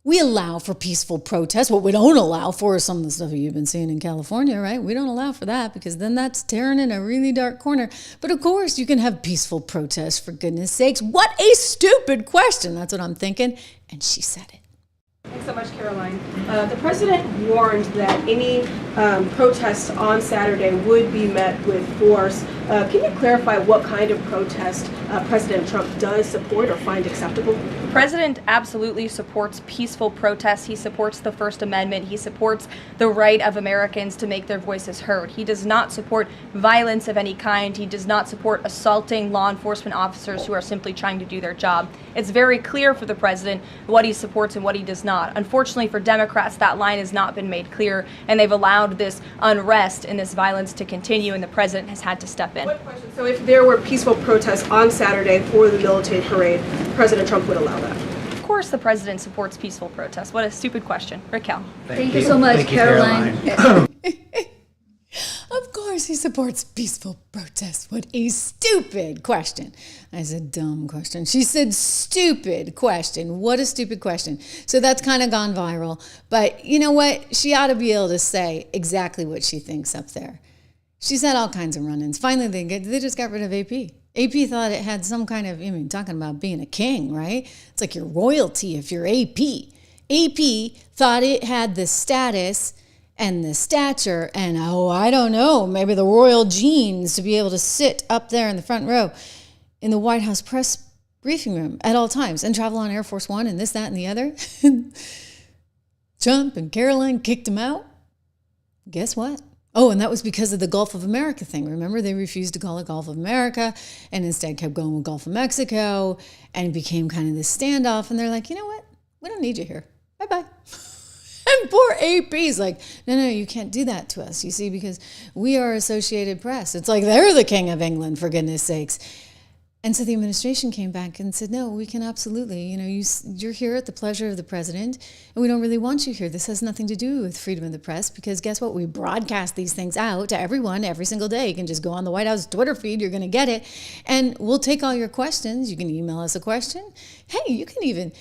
We allow for peaceful protests. What we don't allow for is some of the stuff you've been seeing in California, right? We don't allow for that because then that's tearing in a really dark corner. But of course, you can have peaceful protests, for goodness sakes. What a stupid question. That's what I'm thinking. And she said it. Thanks so much, Caroline. The president warned that any protests on Saturday would be met with force. Can you clarify what kind of protest President Trump does support or find acceptable? The president absolutely supports peaceful protests. He supports the First Amendment. He supports the right of Americans to make their voices heard. He does not support violence of any kind. He does not support assaulting law enforcement officers who are simply trying to do their job. It's very clear for the president what he supports and what he does not. Unfortunately for Democrats, that line has not been made clear, and they've allowed this unrest and this violence to continue, and the president has had to step in. So if there were peaceful protests on Saturday for the militant parade, President Trump would allow that? Of course the president supports peaceful protests. What a stupid question. Raquel. Thank you so much, Caroline. Of course he supports peaceful protests. What a stupid question. I said dumb question. She said stupid question. What a stupid question. So that's kind of gone viral. But you know what? She ought to be able to say exactly what she thinks up there. She's had all kinds of run-ins. Finally, they just got rid of AP. AP thought it had some kind of, I mean, talking about being a king, right? It's like your royalty if you're AP. AP thought it had the status and the stature and, oh, I don't know, maybe the royal genes to be able to sit up there in the front row. in the White House press briefing room at all times and travel on Air Force One and this, that, and the other. Trump and Caroline kicked him out. Guess what? Oh, and that was because of the Gulf of America thing. Remember, they refused to call it Gulf of America and instead kept going with Gulf of Mexico, and it became kind of this standoff. And they're like, you know what? We don't need you here. Bye-bye. And poor AP's like, no, you can't do that to us, you see, because we are Associated Press. It's like they're the king of England, for goodness sakes. And so the administration came back and said, no, we can absolutely, you're here at the pleasure of the president, and we don't really want you here. This has nothing to do with freedom of the press, because guess what? We broadcast these things out to everyone every single day. You can just go on the White House Twitter feed. You're going to get it. And we'll take all your questions. You can email us a question. Hey, you can even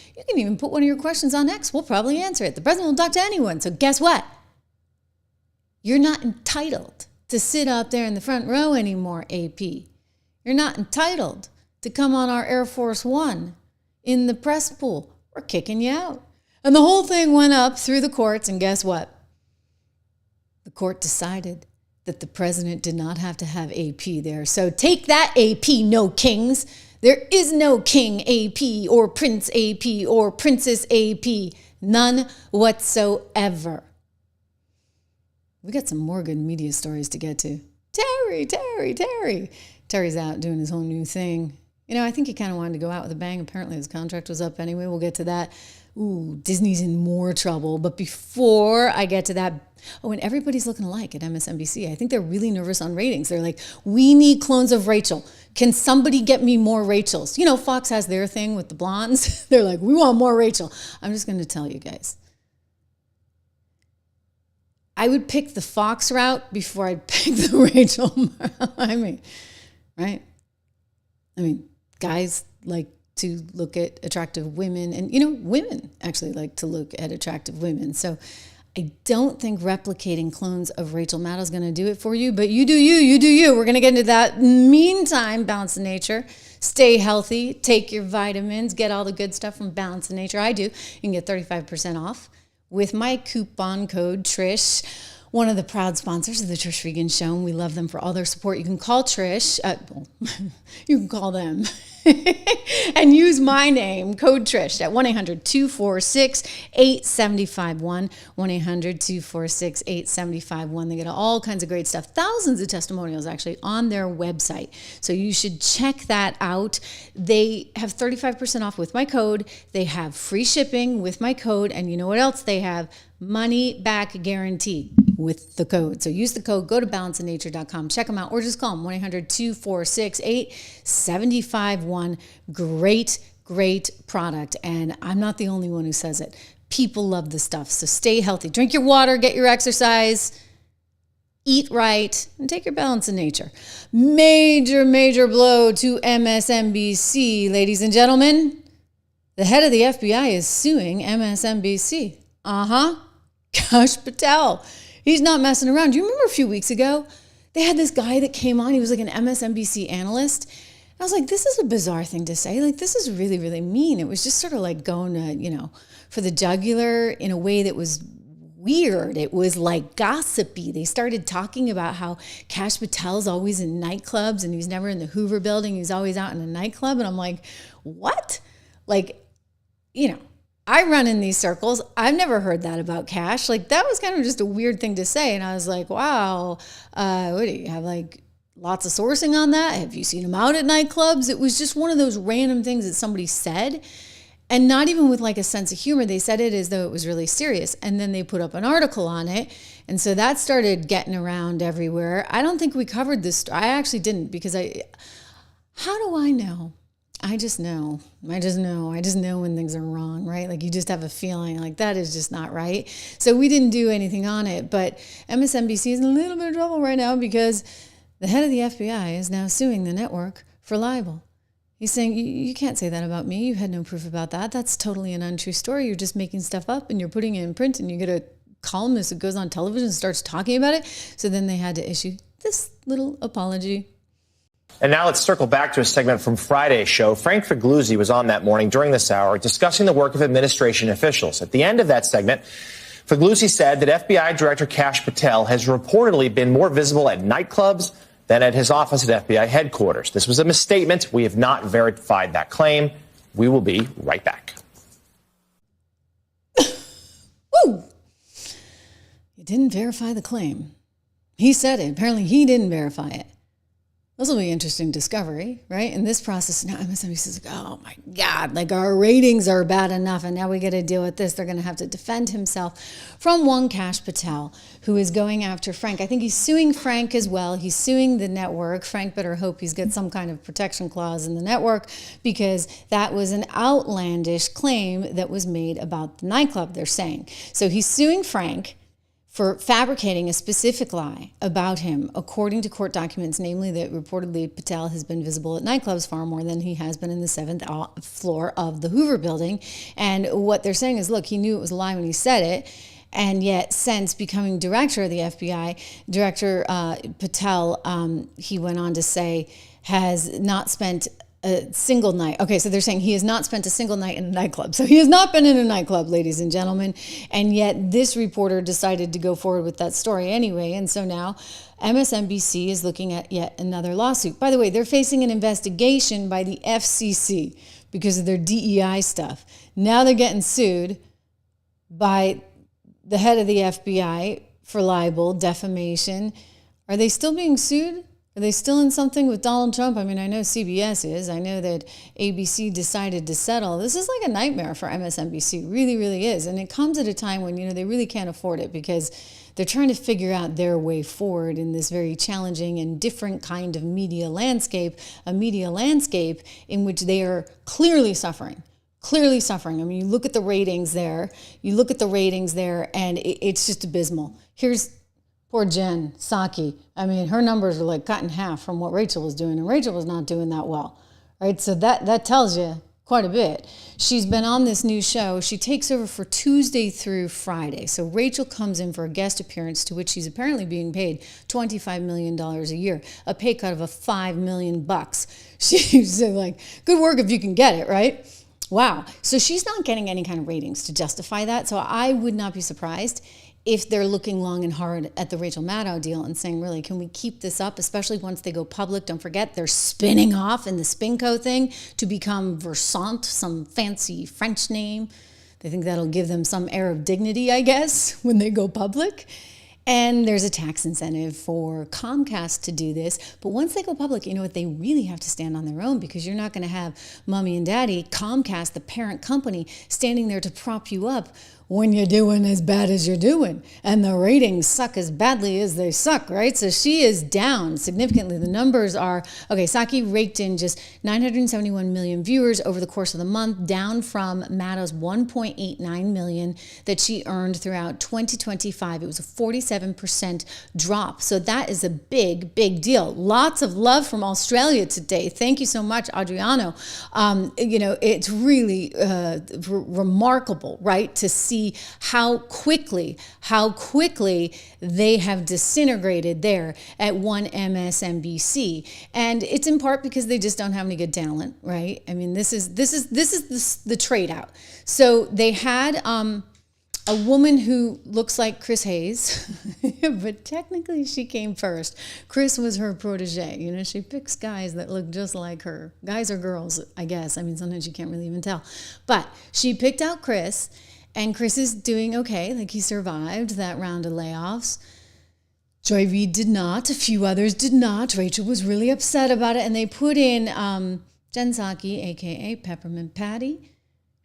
put one of your questions on X. We'll probably answer it. The president will talk to anyone. So guess what? You're not entitled to sit up there in the front row anymore, AP. You're not entitled to come on our Air Force One in the press pool. We're kicking you out. And the whole thing went up through the courts, and guess what? The court decided that the president did not have to have AP there. So take that, AP, no kings. There is no king AP or prince AP or princess AP. None whatsoever. We got some more good media stories to get to. Terry. Terry's out doing his whole new thing. I think he kind of wanted to go out with a bang. Apparently his contract was up anyway. We'll get to that. Ooh, Disney's in more trouble. But before I get to that, and everybody's looking alike at MSNBC. I think they're really nervous on ratings. They're like, we need clones of Rachel. Can somebody get me more Rachels? Fox has their thing with the blondes. They're like, we want more Rachel. I'm just going to tell you guys. I would pick the Fox route before I'd pick the Rachel. Right? Guys like to look at attractive women, and women actually like to look at attractive women. So I don't think replicating clones of Rachel Maddow is going to do it for you, but you do you. We're going to get into that. Meantime, Balance of Nature. Stay healthy, take your vitamins, get all the good stuff from Balance of Nature. I do. You can get 35% off with my coupon code Trish, one of the proud sponsors of the Trish Regan Show, and we love them for all their support. You can call Trish, you can call them, and use my name, code Trish, at 1-800-246-8751, 1-800-246-8751. They get all kinds of great stuff, thousands of testimonials actually on their website. So you should check that out. They have 35% off with my code. They have free shipping with my code, and you know what else they have? Money back guarantee with the code. So use the code, go to balanceofnature.com, check them out, or just call them 1-800-246-8751. Great product. And I'm not the only one who says it. People love the stuff. So stay healthy. Drink your water, get your exercise, eat right, and take your Balance of Nature. Major blow to MSNBC, ladies and gentlemen. The head of the FBI is suing MSNBC. Kash Patel. He's not messing around. Do you remember a few weeks ago? They had this guy that came on. He was like an MSNBC analyst. I was like, this is a bizarre thing to say. Like, this is really, really mean. It was just sort of like going to, for the jugular in a way that was weird. It was like gossipy. They started talking about how Kash Patel's always in nightclubs and he's never in the Hoover building. He's always out in a nightclub. And I'm like, what? I run in these circles. I've never heard that about Kash. That was kind of just a weird thing to say. And I was like, wow, what do you have, lots of sourcing on that? Have you seen him out at nightclubs? It was just one of those random things that somebody said, and not even with a sense of humor. They said it as though it was really serious. And then they put up an article on it. And so that started getting around everywhere. I don't think we covered this. I actually didn't, because how do I know? I just know when things are wrong, right? You just have a feeling that is just not right. So we didn't do anything on it, but MSNBC is in a little bit of trouble right now because the head of the FBI is now suing the network for libel. He's saying, you can't say that about me. You had no proof about that. That's totally an untrue story. You're just making stuff up and you're putting it in print, and you get a columnist that goes on television and starts talking about it. So then they had to issue this little apology. And now let's circle back to a segment from Friday's show. Frank Figliuzzi was on that morning during this hour discussing the work of administration officials. At the end of that segment, Figliuzzi said that FBI Director Kash Patel has reportedly been more visible at nightclubs than at his office at FBI headquarters. This was a misstatement. We have not verified that claim. We will be right back. Woo! You didn't verify the claim. He said it. Apparently he didn't verify it. This will be an interesting discovery, right? In this process, now MSNBC is like, oh my God, like our ratings are bad enough and now we got to deal with this. They're going to have to defend himself from one Cash Patel, who is going after Frank. I think he's suing Frank as well. He's suing the network. Frank better hope he's got some kind of protection clause in the network, because that was an outlandish claim that was made about the nightclub, they're saying. So he's suing Frank for fabricating a specific lie about him, according to court documents, namely that reportedly Patel has been visible at nightclubs far more than he has been in the 7th floor of the Hoover building. And what they're saying is, look, he knew it was a lie when he said it, and yet since becoming director of the FBI, Director Patel, he went on to say, has not spent a single night. Okay, so they're saying he has not spent a single night in a nightclub. So he has not been in a nightclub, ladies and gentlemen. And yet this reporter decided to go forward with that story anyway. And so now MSNBC is looking at yet another lawsuit. By the way, they're facing an investigation by the FCC because of their DEI stuff. Now they're getting sued by the head of the FBI for libel, defamation. Are they still being sued? Are they still in something with Donald Trump? I mean, I know CBS is. I know that ABC decided to settle. This is like a nightmare for MSNBC. Really, really is. And it comes at a time when, they really can't afford it, because they're trying to figure out their way forward in this very challenging and different kind of media landscape, a media landscape in which they are clearly suffering. Clearly suffering. I mean, you look at the ratings there, and it's just abysmal. Here's poor Jen Psaki. I mean, her numbers are like cut in half from what Rachel was doing, and Rachel was not doing that well, right? So that tells you quite a bit. She's been on this new show. She takes over for Tuesday through Friday. So Rachel comes in for a guest appearance, to which she's apparently being paid $25 million a year, a pay cut of $5 million. She's like, good work if you can get it, right? Wow. So she's not getting any kind of ratings to justify that. So I would not be surprised if they're looking long and hard at the Rachel Maddow deal and saying, really, can we keep this up, especially once they go public? Don't forget, they're spinning off in the Spinco thing to become Versant, some fancy French name. They think that'll give them some air of dignity, I guess, when they go public. And there's a tax incentive for Comcast to do this. But once they go public, you know what? They really have to stand on their own, because you're not going to have mommy and daddy, Comcast, the parent company, standing there to prop you up when you're doing as bad as you're doing. And the ratings suck as badly as they suck, right? So she is down significantly. The numbers are, okay, Psaki raked in just 971 million viewers over the course of the month, down from Maddow's 1.89 million that she earned throughout 2025. It was a 47% drop. So that is a big, big deal. Lots of love from Australia today. Thank you so much, Adriano. It's really remarkable, right, to see how quickly they have disintegrated there at one MSNBC. And it's in part because they just don't have any good talent, right? I mean, this is the trade out. So they had a woman who looks like Chris Hayes, but technically she came first. Chris was her protege. She picks guys that look just like her. Guys or girls, I guess. I mean, sometimes you can't really even tell. But she picked out Chris, and Chris is doing okay. Like, he survived that round of layoffs. Joy Reid did not. A few others did not. Rachel was really upset about it. And they put in Jen Psaki, a.k.a. Peppermint Patty,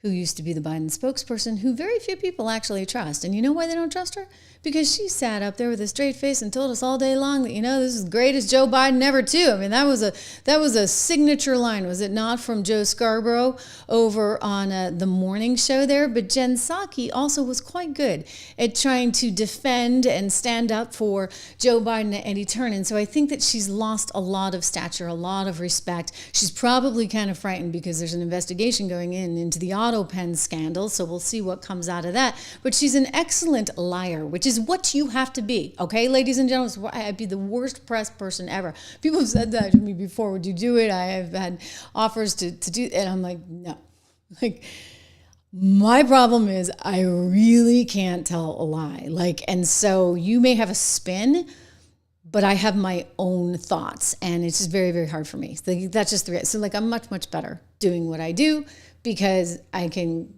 who used to be the Biden spokesperson, who very few people actually trust. And you know why they don't trust her? Because she sat up there with a straight face and told us all day long that, this is great as Joe Biden ever, too. I mean, that was a signature line, was it not, from Joe Scarborough over on the morning show there? But Jen Psaki also was quite good at trying to defend and stand up for Joe Biden at any turn. And so I think that she's lost a lot of stature, a lot of respect. She's probably kind of frightened because there's an investigation going into the auto pen scandal. So we'll see what comes out of that. But she's an excellent liar, which is what you have to be, okay, ladies and gentlemen? I'd be the worst press person ever. People have said that to me before. Would you do it? I have had offers to do it, and I'm like, no. Like, my problem is I really can't tell a lie. And so you may have a spin, but I have my own thoughts, and it's just very, very hard for me. So that's just the so like I'm much, much better doing what I do because I can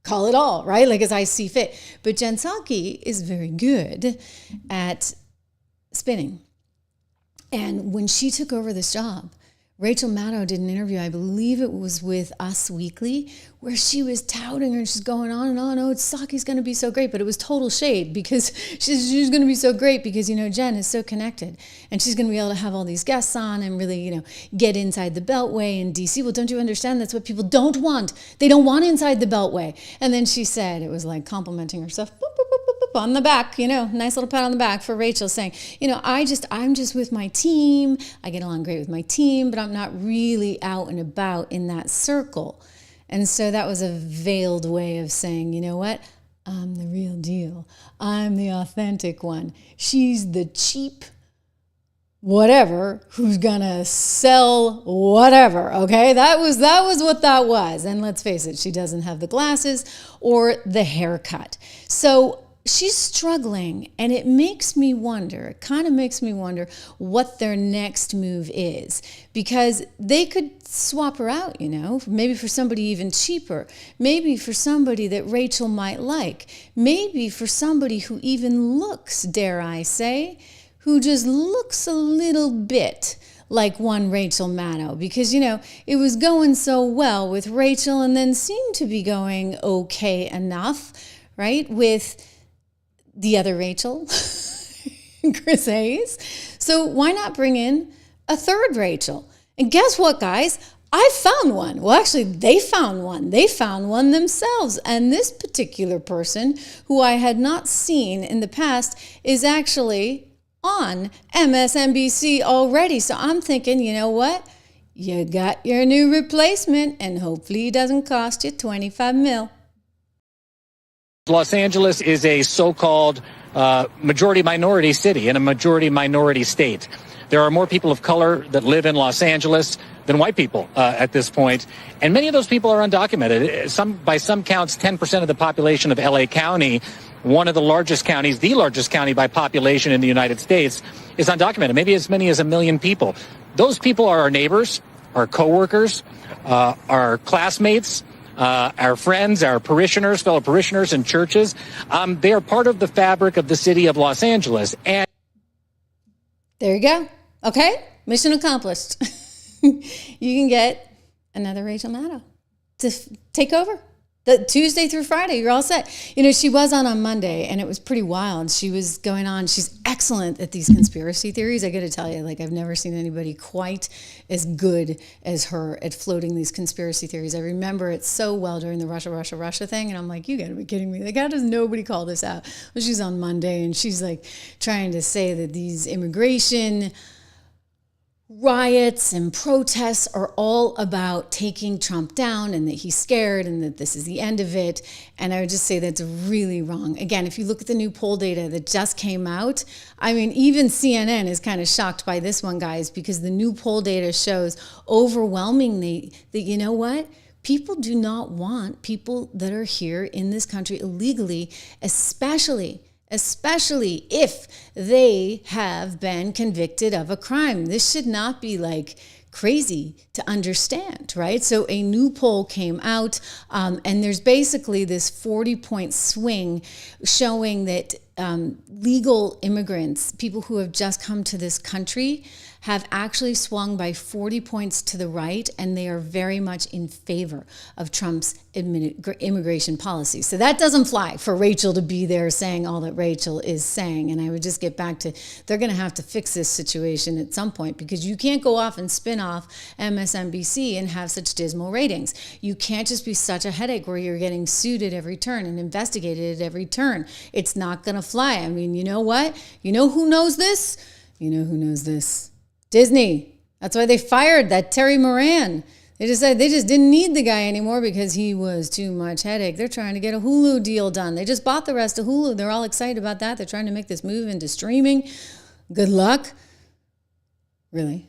call it all, right? Like as I see fit. But Jen Psaki is very good at spinning. And when she took over this job, Rachel Maddow did an interview, I believe it was with Us Weekly, where she was touting her and she's going on and on. Oh, Psaki's going to be so great. But it was total shade because she's going to be so great because, you know, Jen is so connected and she's going to be able to have all these guests on and really, you know, get inside the Beltway in DC. Well, don't you understand? That's what people don't want. They don't want inside the Beltway. And then she said, it was like complimenting herself, boop, boop, boop, boop, boop, on the back, you know, nice little pat on the back for Rachel saying, you know, I'm just with my team. I get along great with my team, but I'm not really out and about in that circle. And so that was a veiled way of saying, you know what? I'm the real deal. I'm the authentic one. She's the cheap whatever who's gonna sell whatever. Okay, that was what that was. And let's face it, she doesn't have the glasses or the haircut. So she's struggling, and it makes me wonder, it kind of makes me wonder what their next move is, because they could swap her out, you know, maybe for somebody even cheaper, maybe for somebody that Rachel might like, maybe for somebody who even looks, dare I say, who just looks a little bit like one Rachel Maddow, because, you know, it was going so well with Rachel and then seemed to be going okay enough, right, with the other Rachel, Chris Hayes. So why not bring in a third Rachel? And guess what, guys? I found one. Well, actually, they found one. They found one themselves. And this particular person, who I had not seen in the past, is actually on MSNBC already. So I'm thinking, you know what? You got your new replacement, and hopefully it doesn't cost you $25 million. Los Angeles is a so-called majority-minority city and a majority-minority state. There are more people of color that live in Los Angeles than white people at this point, and many of those people are undocumented. By some counts, 10% of the population of LA County, one of the largest counties, the largest county by population in the United States, is undocumented, maybe as many as 1 million people. Those people are our neighbors, our coworkers, our classmates, our friends, our parishioners, fellow parishioners in churches. They are part of the fabric of the city of Los Angeles. And there you go. Okay, mission accomplished. You can get another Rachel Maddow to take over. The Tuesday through Friday, you're all set. You know, she was on Monday, and it was pretty wild. She was going on. She's excellent at these conspiracy theories. I got to tell you, like, I've never seen anybody quite as good as her at floating these conspiracy theories. I remember it so well during the Russia thing, and I'm like, you got to be kidding me. Like, how does nobody call this out? Well, she's on Monday, and she's like trying to say that these immigration riots and protests are all about taking Trump down and that he's scared and that this is the end of it. And I would just say that's really wrong. Again, if you look at the new poll data that just came out, I mean, even CNN is kind of shocked by this one, guys, because the new poll data shows overwhelmingly that, you know what? People do not want people that are here in this country illegally, especially if they have been convicted of a crime. This should not be like crazy to understand, right? So a new poll came out, and there's basically this 40-point swing showing that legal immigrants, people who have just come to this country, have actually swung by 40 points to the right, and they are very much in favor of Trump's immigration policy. So that doesn't fly for Rachel to be there saying all that Rachel is saying. And I would just get back to, they're going to have to fix this situation at some point, because you can't go off and spin off MSNBC and have such dismal ratings. You can't just be such a headache where you're getting sued at every turn and investigated at every turn. It's not going to fly. I mean, you know what? You know who knows this? You know who knows this? Disney. That's why they fired that Terry Moran. They decided they just didn't need the guy anymore because he was too much headache. They're trying to get a Hulu deal done. They just bought the rest of Hulu. They're all excited about that. They're trying to make this move into streaming. Good luck. Really.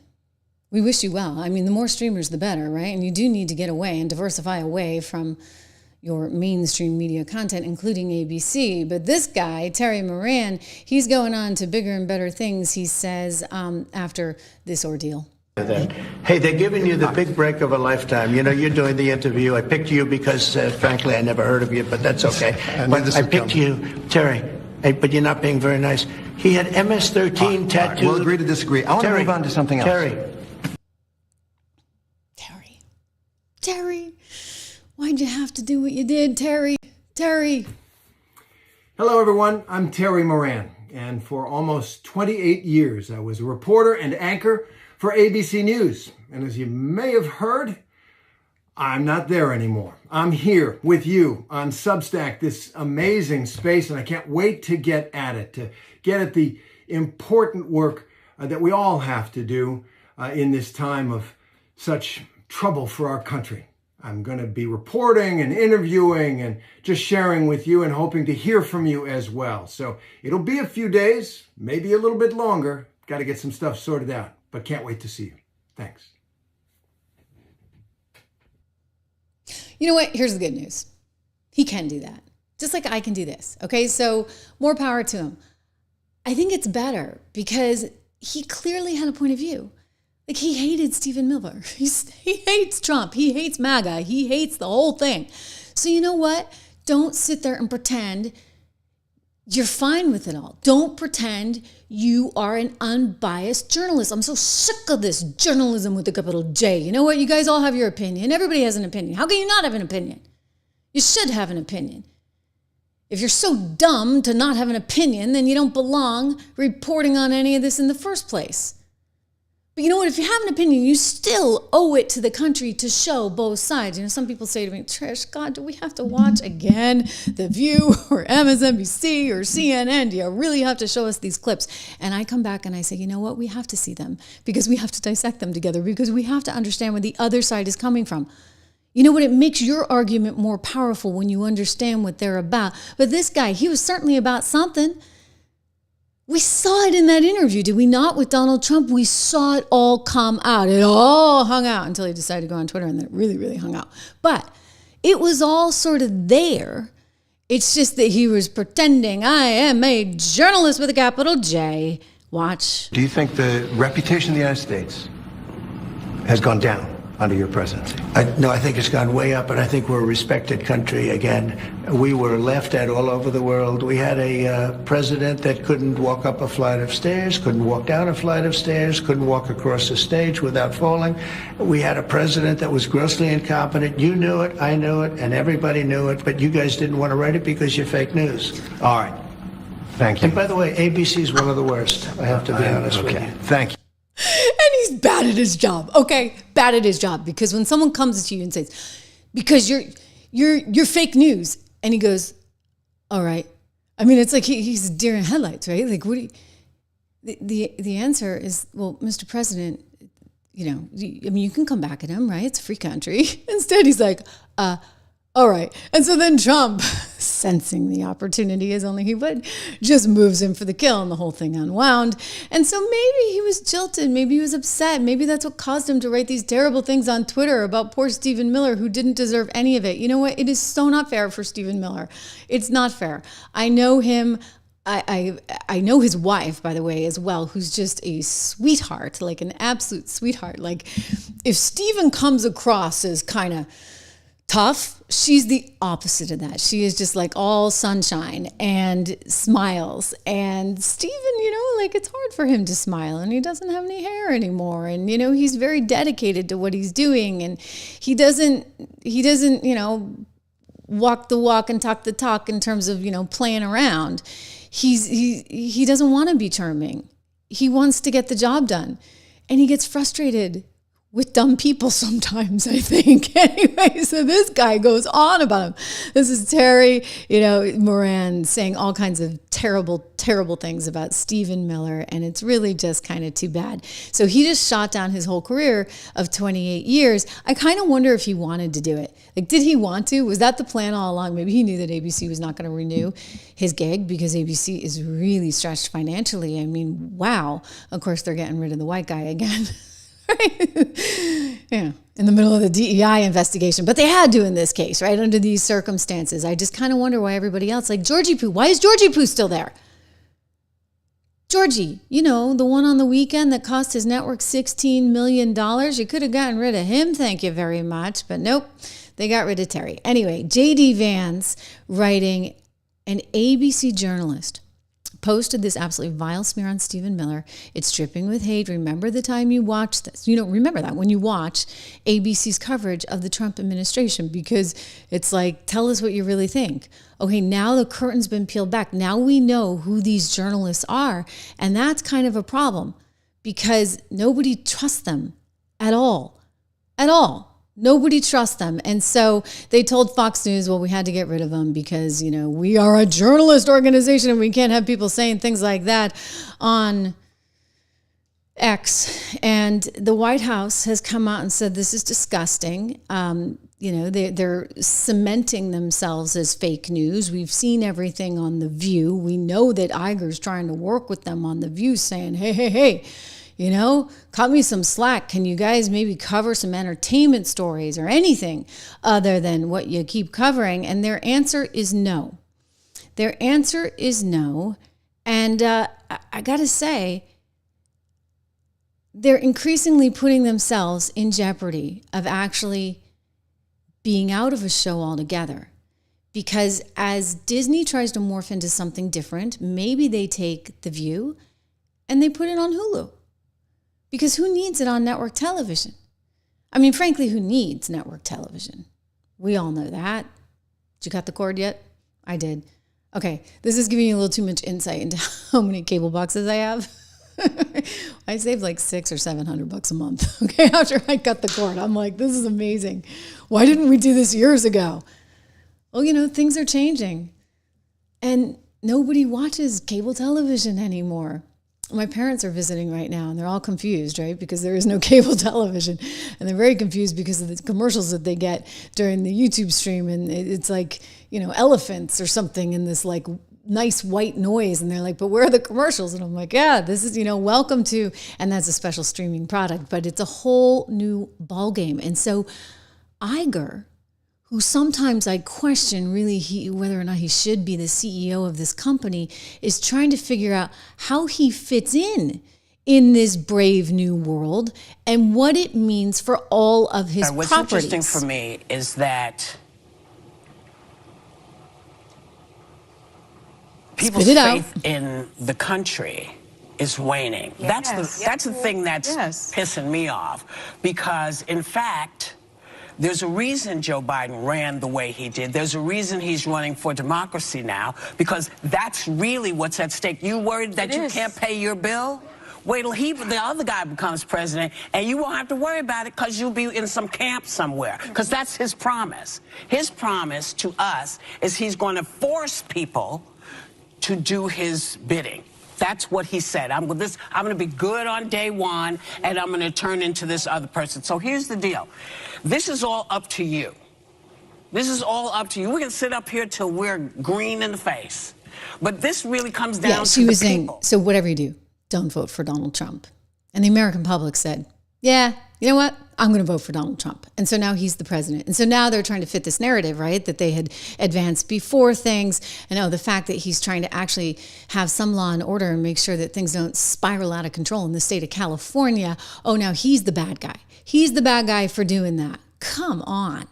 We wish you well. I mean, the more streamers, the better, right? And you do need to get away and diversify away from, your mainstream media content, including ABC. But this guy, Terry Moran, he's going on to bigger and better things, he says, after this ordeal. Hey, they're giving you the big break of a lifetime. You know, you're doing the interview. I picked you because, frankly, I never heard of you, but that's okay. But I picked you, Terry. Hey, but you're not being very nice. He had MS-13 tattooed. We'll agree to disagree. I want to move on to something else. Terry, why'd you have to do what you did, Terry? Hello, everyone. I'm Terry Moran, and for almost 28 years, I was a reporter and anchor for ABC News. And as you may have heard, I'm not there anymore. I'm here with you on Substack, this amazing space, and I can't wait to get at it, to get at the important work that we all have to do in this time of such trouble for our country. I'm going to be reporting and interviewing and just sharing with you and hoping to hear from you as well. So it'll be a few days, maybe a little bit longer. Got to get some stuff sorted out, but can't wait to see you. Thanks. You know what? Here's the good news. He can do that, just like I can do this. Okay, so more power to him. I think it's better because he clearly had a point of view. Like, he hated Stephen Miller. He hates Trump. He hates MAGA. He hates the whole thing. So you know what? Don't sit there and pretend you're fine with it all. Don't pretend you are an unbiased journalist. I'm so sick of this journalism with a capital J. You know what? You guys all have your opinion. Everybody has an opinion. How can you not have an opinion? You should have an opinion. If you're so dumb to not have an opinion, then you don't belong reporting on any of this in the first place. But you know what? If you have an opinion, you still owe it to the country to show both sides. You know, some people say to me, Trish, God, do we have to watch again The View or MSNBC or CNN? Do you really have to show us these clips? And I come back and I say, you know what? We have to see them because we have to dissect them together because we have to understand where the other side is coming from. You know what? It makes your argument more powerful when you understand what they're about. But this guy, he was certainly about something. We saw it in that interview, did we not, with Donald Trump? We saw it all come out. It all hung out until he decided to go on Twitter, and then it really, really hung out. But it was all sort of there. It's just that he was pretending, I am a journalist with a capital J. Watch. Do you think the reputation of the United States has gone down under your presidency? No, I think it's gone way up, and I think we're a respected country again. We were laughed at all over the world. We had a president that couldn't walk up a flight of stairs, couldn't walk down a flight of stairs, couldn't walk across a stage without falling. We had a president that was grossly incompetent. You knew it, I knew it, and everybody knew it, but you guys didn't want to write it because you're fake news. All right. Thank you. And by the way, ABC is one of the worst, I have to be honest with you. Thank you. And he's bad at his job, okay? Bad at his job, because when someone comes to you and says, because you're fake news, and he goes, all right. I mean, it's like he's a deer in headlights, right? Like, what do you, the answer is, well, Mr. President, you know, I mean, you can come back at him, right? It's a free country. Instead, he's like, all right. And so then Trump, sensing the opportunity as only he would, just moves in for the kill and the whole thing unwound. And so maybe he was jilted. Maybe he was upset. Maybe that's what caused him to write these terrible things on Twitter about poor Stephen Miller, who didn't deserve any of it. You know what? It is so not fair for Stephen Miller. It's not fair. I know him. I know his wife, by the way, as well, who's just a sweetheart, like an absolute sweetheart. Like, if Stephen comes across as kind of tough, she's the opposite of that. She is just like all sunshine and smiles. And Stephen, you know, like, it's hard for him to smile, and he doesn't have any hair anymore. And, you know, he's very dedicated to what he's doing, and he doesn't, you know, walk the walk and talk the talk in terms of, you know, playing around. He doesn't want to be charming. He wants to get the job done, and he gets frustrated with dumb people sometimes, I think. Anyway, so this guy goes on about him. This is Terry, you know, Moran, saying all kinds of terrible, terrible things about Stephen Miller, and it's really just kind of too bad. So he just shot down his whole career of 28 years. I kind of wonder if he wanted to do it. Like, did he want to? Was that the plan all along? Maybe he knew that ABC was not going to renew his gig because ABC is really stretched financially. I mean, wow. Of course, they're getting rid of the white guy again. Yeah, in the middle of the DEI investigation. But they had to in this case, right? Under these circumstances. I just kind of wonder why everybody else, like Georgie Poo, why is Georgie Poo still there? Georgie, you know, the one on the weekend that cost his network $16 million. You could have gotten rid of him, thank you very much. But nope, they got rid of Terry. Anyway, J.D. Vance, writing, an ABC journalist, posted this absolutely vile smear on Stephen Miller. It's dripping with hate. Remember the time you watched this. You know, remember that when you watch ABC's coverage of the Trump administration, because it's like, tell us what you really think. Okay, now the curtain's been peeled back. Now we know who these journalists are. And that's kind of a problem because nobody trusts them at all. At all. Nobody trusts them. And so they told Fox News, well, we had to get rid of them because, you know, we are a journalist organization and we can't have people saying things like that on X. And the White House has come out and said this is disgusting. You know, they're cementing themselves as fake news. We've seen everything on The View. We know that Iger's trying to work with them on The View saying, hey, you know, cut me some slack. Can you guys maybe cover some entertainment stories or anything other than what you keep covering? And their answer is no. Their answer is no. And I got to say, they're increasingly putting themselves in jeopardy of actually being out of a show altogether. Because as Disney tries to morph into something different, maybe they take The View and they put it on Hulu. Because who needs it on network television? I mean, frankly, who needs network television? We all know that. Did you cut the cord yet? I did. Okay, this is giving you a little too much insight into how many cable boxes I have. I saved like $600 or $700 a month. Okay, after I cut the cord, I'm like, this is amazing. Why didn't we do this years ago? Well, you know, things are changing. And nobody watches cable television anymore. My parents are visiting right now and they're all confused, right? Because there is no cable television. And they're very confused because of the commercials that they get during the YouTube stream. And it's like, you know, elephants or something in this like nice white noise. And they're like, but where are the commercials? And I'm like, yeah, this is, you know, welcome to, and that's a special streaming product, but it's a whole new ball game. And so Iger, who sometimes I question really whether or not he should be the CEO of this company, is trying to figure out how he fits in this brave new world and what it means for all of his What's properties. interesting for me is that people's faith in the country is waning. Yes. That's the thing that's pissing me off, because in fact, there's a reason Joe Biden ran the way he did. There's a reason he's running for democracy now, because that's really what's at stake. You worried that you can't pay your bill? Wait till the other guy becomes president, and you won't have to worry about it because you'll be in some camp somewhere, because that's his promise. His promise to us is he's going to force people to do his bidding. That's what he said. I'm going to be good on day one, and I'm going to turn into this other person. So here's the deal. This is all up to you. This is all up to you. We're going to sit up here till we're green in the face. But this really comes down to the people. So whatever you do, don't vote for Donald Trump. And the American public said, yeah, you know what? I'm going to vote for Donald Trump. And so now he's the president. And so now they're trying to fit this narrative, right, that they had advanced before things. And the fact that he's trying to actually have some law and order and make sure that things don't spiral out of control in the state of California. Oh, now he's the bad guy. He's the bad guy for doing that. Come on.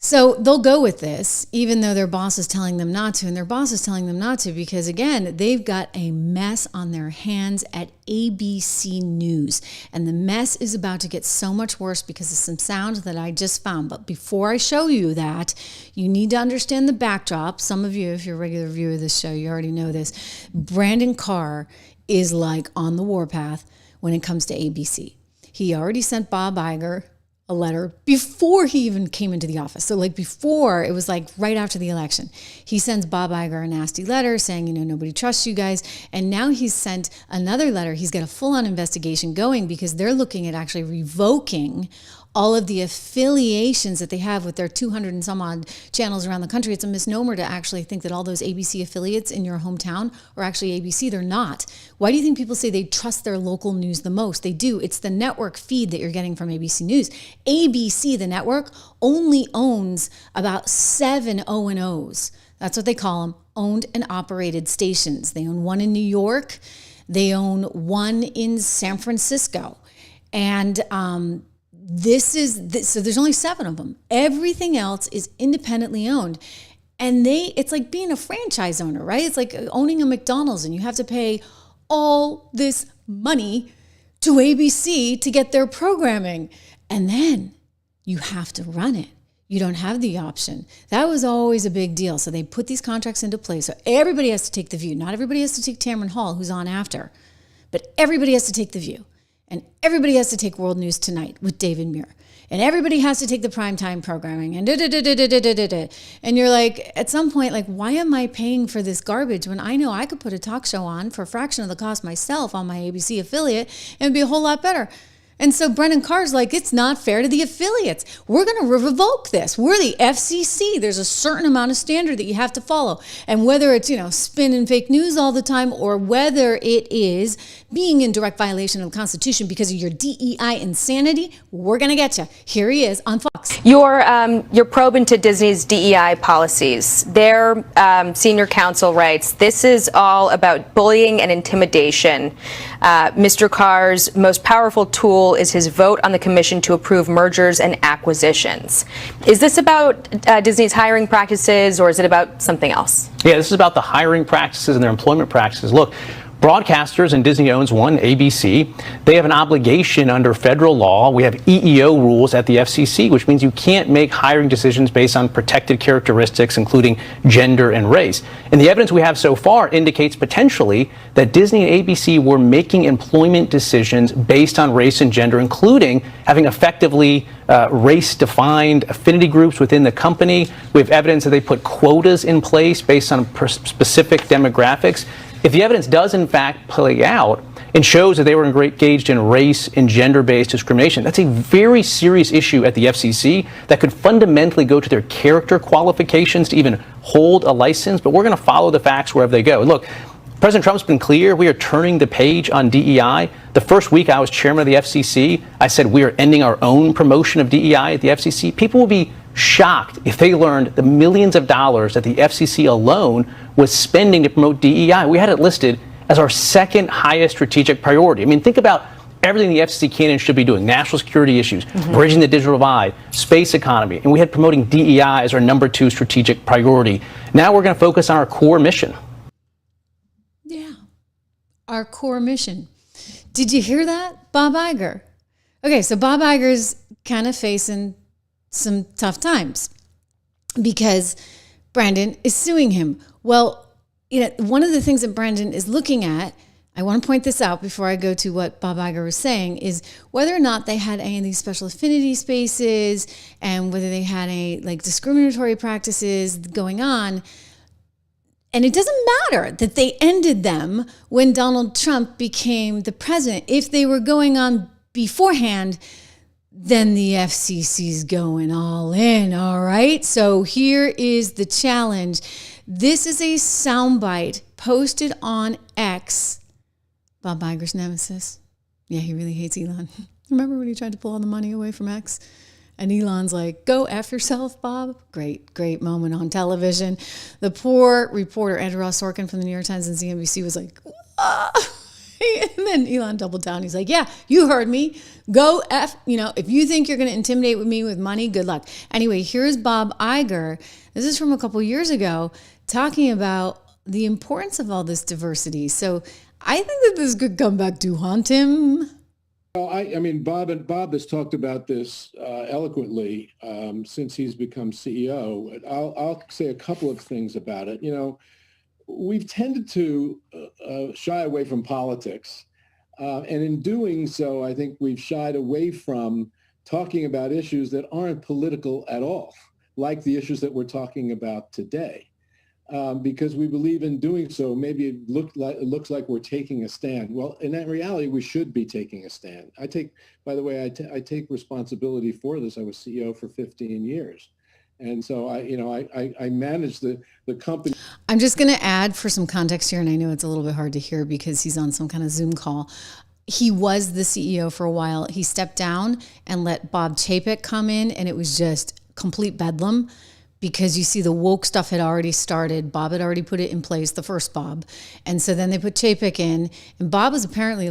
So they'll go with this, even though their boss is telling them not to. And their boss is telling them not to because, again, they've got a mess on their hands at ABC News. And the mess is about to get so much worse because of some sound that I just found. But before I show you that, you need to understand the backdrop. Some of you, if you're a regular viewer of this show, you already know this. Brandon Carr is like on the warpath when it comes to ABC. He already sent Bob Iger a letter before he even came into the office. So like before, it was like right after the election, he sends Bob Iger a nasty letter saying, nobody trusts you guys. And now he's sent another letter. He's got a full-on investigation going because they're looking at actually revoking all of the affiliations that they have with their 200 and some odd channels around the country. It's a misnomer to actually think that all those ABC affiliates in your hometown are actually ABC. They're not. Why do you think people say they trust their local news the most? They do. It's the network feed that you're getting from ABC News. ABC, the network, only owns about 7 O&Os. That's what they call them, owned and operated stations. They own one in New York. They own one in San Francisco. And so there's only 7 of them. Everything else is independently owned. And it's like being a franchise owner, right? It's like owning a McDonald's, and you have to pay all this money to ABC to get their programming. And then you have to run it. You don't have the option. That was always a big deal. So they put these contracts into place. So everybody has to take The View. Not everybody has to take Tamron Hall, who's on after. But everybody has to take The View. And everybody has to take World News Tonight with David Muir. And everybody has to take the primetime programming. And And you're like, at some point, like, why am I paying for this garbage when I know I could put a talk show on for a fraction of the cost myself on my ABC affiliate and it'd be a whole lot better? And so Brendan Carr's like, it's not fair to the affiliates. We're going to revoke this. We're the FCC. There's a certain amount of standard that you have to follow. And whether it's, spin and fake news all the time, or whether it is being in direct violation of the Constitution because of your DEI insanity, we're going to get you. Here he is on Fox. Your probe into Disney's DEI policies. Their senior counsel writes, this is all about bullying and intimidation. Mr. Carr's most powerful tool is his vote on the commission to approve mergers and acquisitions. Is this about Disney's hiring practices, or is it about something else? Yeah, this is about the hiring practices and their employment practices. Look, broadcasters, and Disney owns one, ABC, they have an obligation under federal law. We have EEO rules at the FCC, which means you can't make hiring decisions based on protected characteristics, including gender and race. And the evidence we have so far indicates potentially that Disney and ABC were making employment decisions based on race and gender, including having effectively race-defined affinity groups within the company. We have evidence that they put quotas in place based on specific demographics. If the evidence does, in fact, play out and shows that they were engaged in race and gender-based discrimination, that's a very serious issue at the FCC that could fundamentally go to their character qualifications to even hold a license. But we're going to follow the facts wherever they go. Look, President Trump's been clear. We are turning the page on DEI. The first week I was chairman of the FCC, I said we are ending our own promotion of DEI at the FCC. People will be shocked if they learned the millions of dollars that the FCC alone was spending to promote DEI. We had it listed as our second highest strategic priority. I mean, think about everything the FCC can and should be doing. National security issues, bridging the digital divide, space economy. And we had promoting DEI as our number 2 strategic priority. Now we're going to focus on our core mission. Yeah, our core mission. Did you hear that? Bob Iger. Okay, so Bob Iger's kind of facing some tough times because Brandon is suing him. Well, one of the things that Brandon is looking at, I want to point this out before I go to what Bob Iger was saying, is whether or not they had any of these special affinity spaces and whether they had any discriminatory practices going on. And it doesn't matter that they ended them when Donald Trump became the president. If they were going on beforehand, then the FCC's going all in, all right? So here is the challenge. This is a soundbite posted on X. Bob Iger's nemesis. Yeah, he really hates Elon. Remember when he tried to pull all the money away from X? And Elon's like, go F yourself, Bob. Great moment on television. The poor reporter, Andrew Ross Sorkin from the New York Times and CNBC was like, ah. And then Elon doubled down. He's like, yeah, you heard me. Go F, if you think you're going to intimidate me with money, good luck. Anyway, here's Bob Iger. This is from a couple years ago, talking about the importance of all this diversity. So I think that this could come back to haunt him. Well, I mean, Bob has talked about this eloquently since he's become CEO. I'll say a couple of things about it. We've tended to shy away from politics. And in doing so, I think we've shied away from talking about issues that aren't political at all, like the issues that we're talking about today. because we believe in doing so. Maybe it looks like we're taking a stand. Well, in that reality, we should be taking a stand. I take responsibility for this. I was CEO for 15 years. And so I manage the company. I'm just going to add for some context here, and I know it's a little bit hard to hear because he's on some kind of Zoom call. He was the CEO for a while. He stepped down and let Bob Chapek come in, and it was just complete bedlam because you see the woke stuff had already started. Bob had already put it in place, the first Bob. And so then they put Chapek in, and Bob was apparently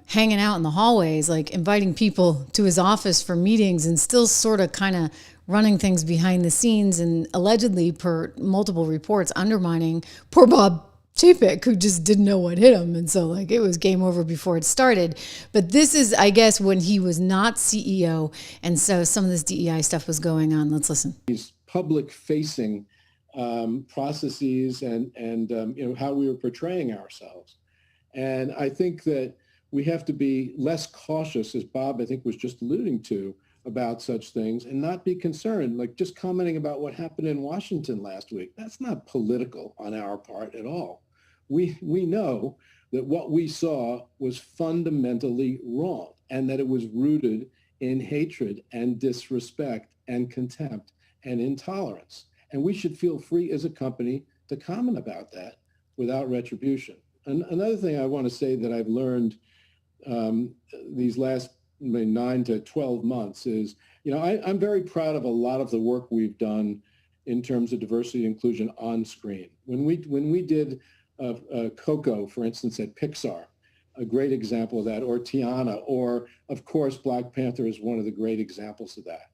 hanging out in the hallways, inviting people to his office for meetings and still sort of kind of running things behind the scenes and allegedly, per multiple reports, undermining poor Bob Chapek, who just didn't know what hit him. And so it was game over before it started. But this is, I guess, when he was not CEO. And so some of this DEI stuff was going on. Let's listen. These public facing processes and how we were portraying ourselves. And I think that we have to be less cautious, as Bob, I think, was just alluding to, about such things and not be concerned, just commenting about what happened in Washington last week. That's not political on our part at all. We know that what we saw was fundamentally wrong and that it was rooted in hatred and disrespect and contempt and intolerance. And we should feel free as a company to comment about that without retribution. And another thing I want to say that I've learned these last 9 to 12 months is, I'm very proud of a lot of the work we've done in terms of diversity and inclusion on screen. When we did Coco, for instance, at Pixar, a great example of that, or Tiana, or of course, Black Panther is one of the great examples of that.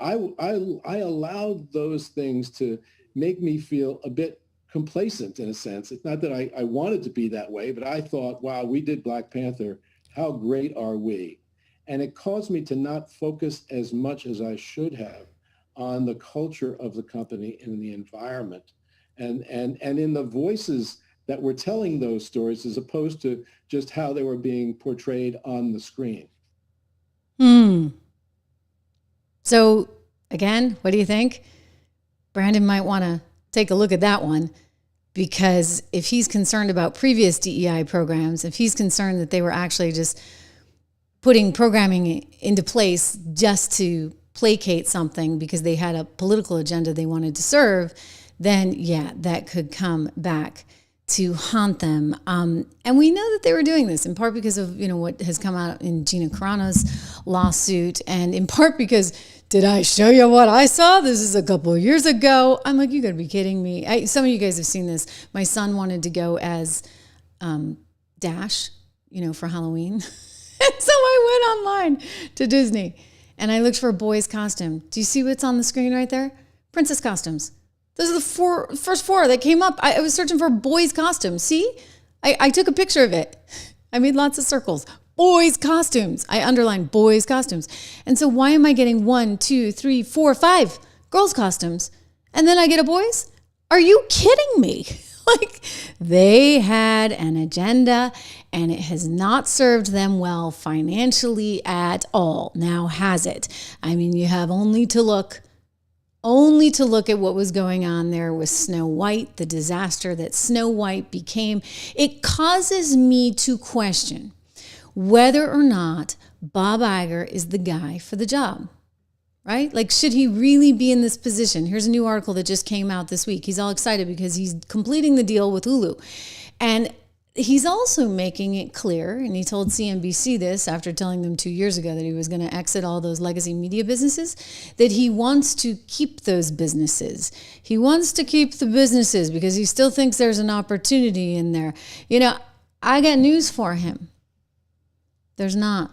I allowed those things to make me feel a bit complacent in a sense. It's not that I wanted to be that way, but I thought, wow, we did Black Panther. How great are we? And it caused me to not focus as much as I should have on the culture of the company and the environment and in the voices that were telling those stories as opposed to just how they were being portrayed on the screen. So again, what do you think? Brandon might want to take a look at that one, because if he's concerned about previous DEI programs, if he's concerned that they were actually just putting programming into place just to placate something because they had a political agenda they wanted to serve, then yeah, that could come back to haunt them. And we know that they were doing this in part because of, what has come out in Gina Carano's lawsuit, and in part because, did I show you what I saw? This is a couple of years ago. I'm like, you gotta be kidding me. Some of you guys have seen this. My son wanted to go as Dash, for Halloween. So I went online to Disney and I looked for a boy's costume. Do you see what's on the screen right there? Princess costumes. Those are the first four that came up. I was searching for boys' costumes. See? I took a picture of it. I made lots of circles. Boys' costumes. I underlined boys' costumes. And so why am I getting 1, 2, 3, 4, 5 girls' costumes? And then I get a boys? Are you kidding me? They had an agenda and it has not served them well financially at all. Now has it? I mean, you have only to look at what was going on there with Snow White, the disaster that Snow White became. It causes me to question whether or not Bob Iger is the guy for the job, right? Should he really be in this position? Here's a new article that just came out this week. He's all excited because he's completing the deal with Hulu. And he's also making it clear, and he told CNBC this after telling them 2 years ago that he was going to exit all those legacy media businesses, that he wants to keep those businesses. He wants to keep the businesses because he still thinks there's an opportunity in there. I got news for him. There's not.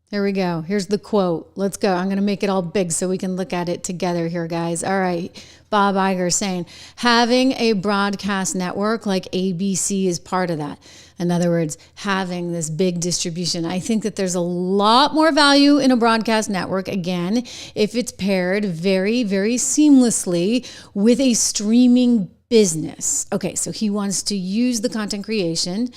Here we go. Here's the quote. Let's go. I'm going to make it all big so we can look at it together here, guys. All right. Bob Iger saying, having a broadcast network like ABC is part of that. In other words, having this big distribution. I think that there's a lot more value in a broadcast network, again, if it's paired very, very seamlessly with a streaming business. Okay, so he wants to use the content creation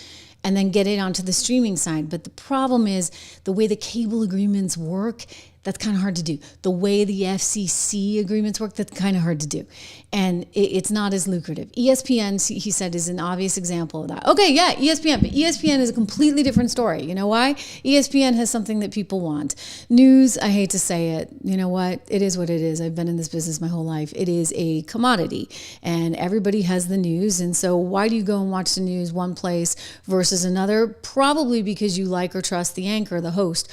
and then get it onto the streaming side. But the problem is the way the cable agreements work, That's kind of hard to do. The way the FCC agreements work, that's kind of hard to do. And it's not as lucrative. ESPN, he said, is an obvious example of that. Okay, yeah, ESPN, but ESPN is a completely different story. You know why? ESPN has something that people want. News, I hate to say it, you know what? It is what it is. I've been in this business my whole life. It is a commodity, and everybody has the news. And so why do you go and watch the news one place versus another? Probably because you like or trust the anchor, the host.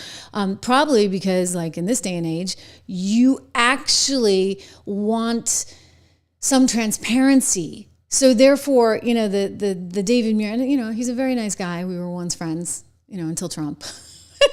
Probably because, like in this day and age, you actually want some transparency. So therefore, you know, the David Muir, and you know, he's a very nice guy. We were once friends, you know, until Trump.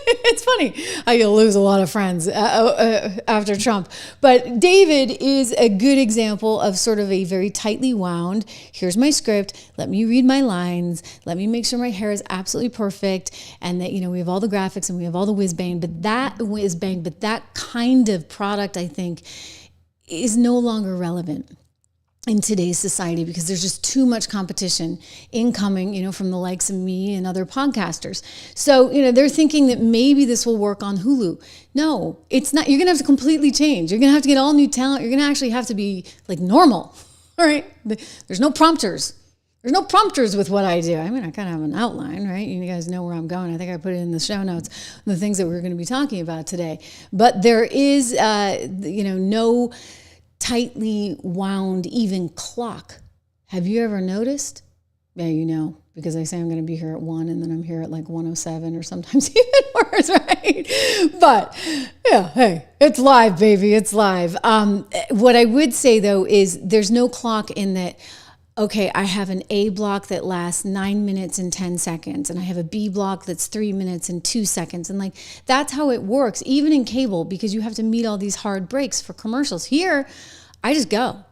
It's funny how you lose a lot of friends after Trump. But David is a good example of sort of a very tightly wound, here's my script, let me read my lines, let me make sure my hair is absolutely perfect, and that, you know, we have all the graphics and we have all the whiz-bang, but that kind of product, I think, is no longer relevant in today's society because there's just too much competition incoming, you know, from the likes of me and other podcasters. So, you know, they're thinking that maybe this will work on Hulu. No, it's not. You're going to have to completely change. You're going to have to get all new talent. You're going to actually have to be like normal. All right. There's no prompters. There's no prompters with what I do. I mean, I kind of have an outline, right? You guys know where I'm going. I think I put it in the show notes, the things that we're going to be talking about today. But there is, you know, no tightly wound, even clock. Have you ever noticed? Yeah, you know, because I say I'm going to be here at 1 and then I'm here at like 1:07 or sometimes even worse, right? But yeah, hey, it's live, baby. It's live. What I would say though is there's no clock in that. Okay, I have an A block that lasts 9 minutes and 10 seconds, and I have a B block that's 3 minutes and 2 seconds. And like, that's how it works, even in cable, because you have to meet all these hard breaks for commercials. Here, I just go.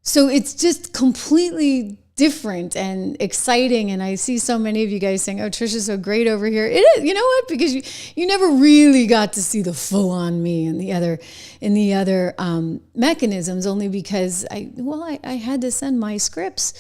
So it's just completely different and exciting. And I see so many of you guys saying, oh, Trish is so great over here. It is, you know what? Because you never really got to see the full on me and the other mechanisms, only because I had to send my scripts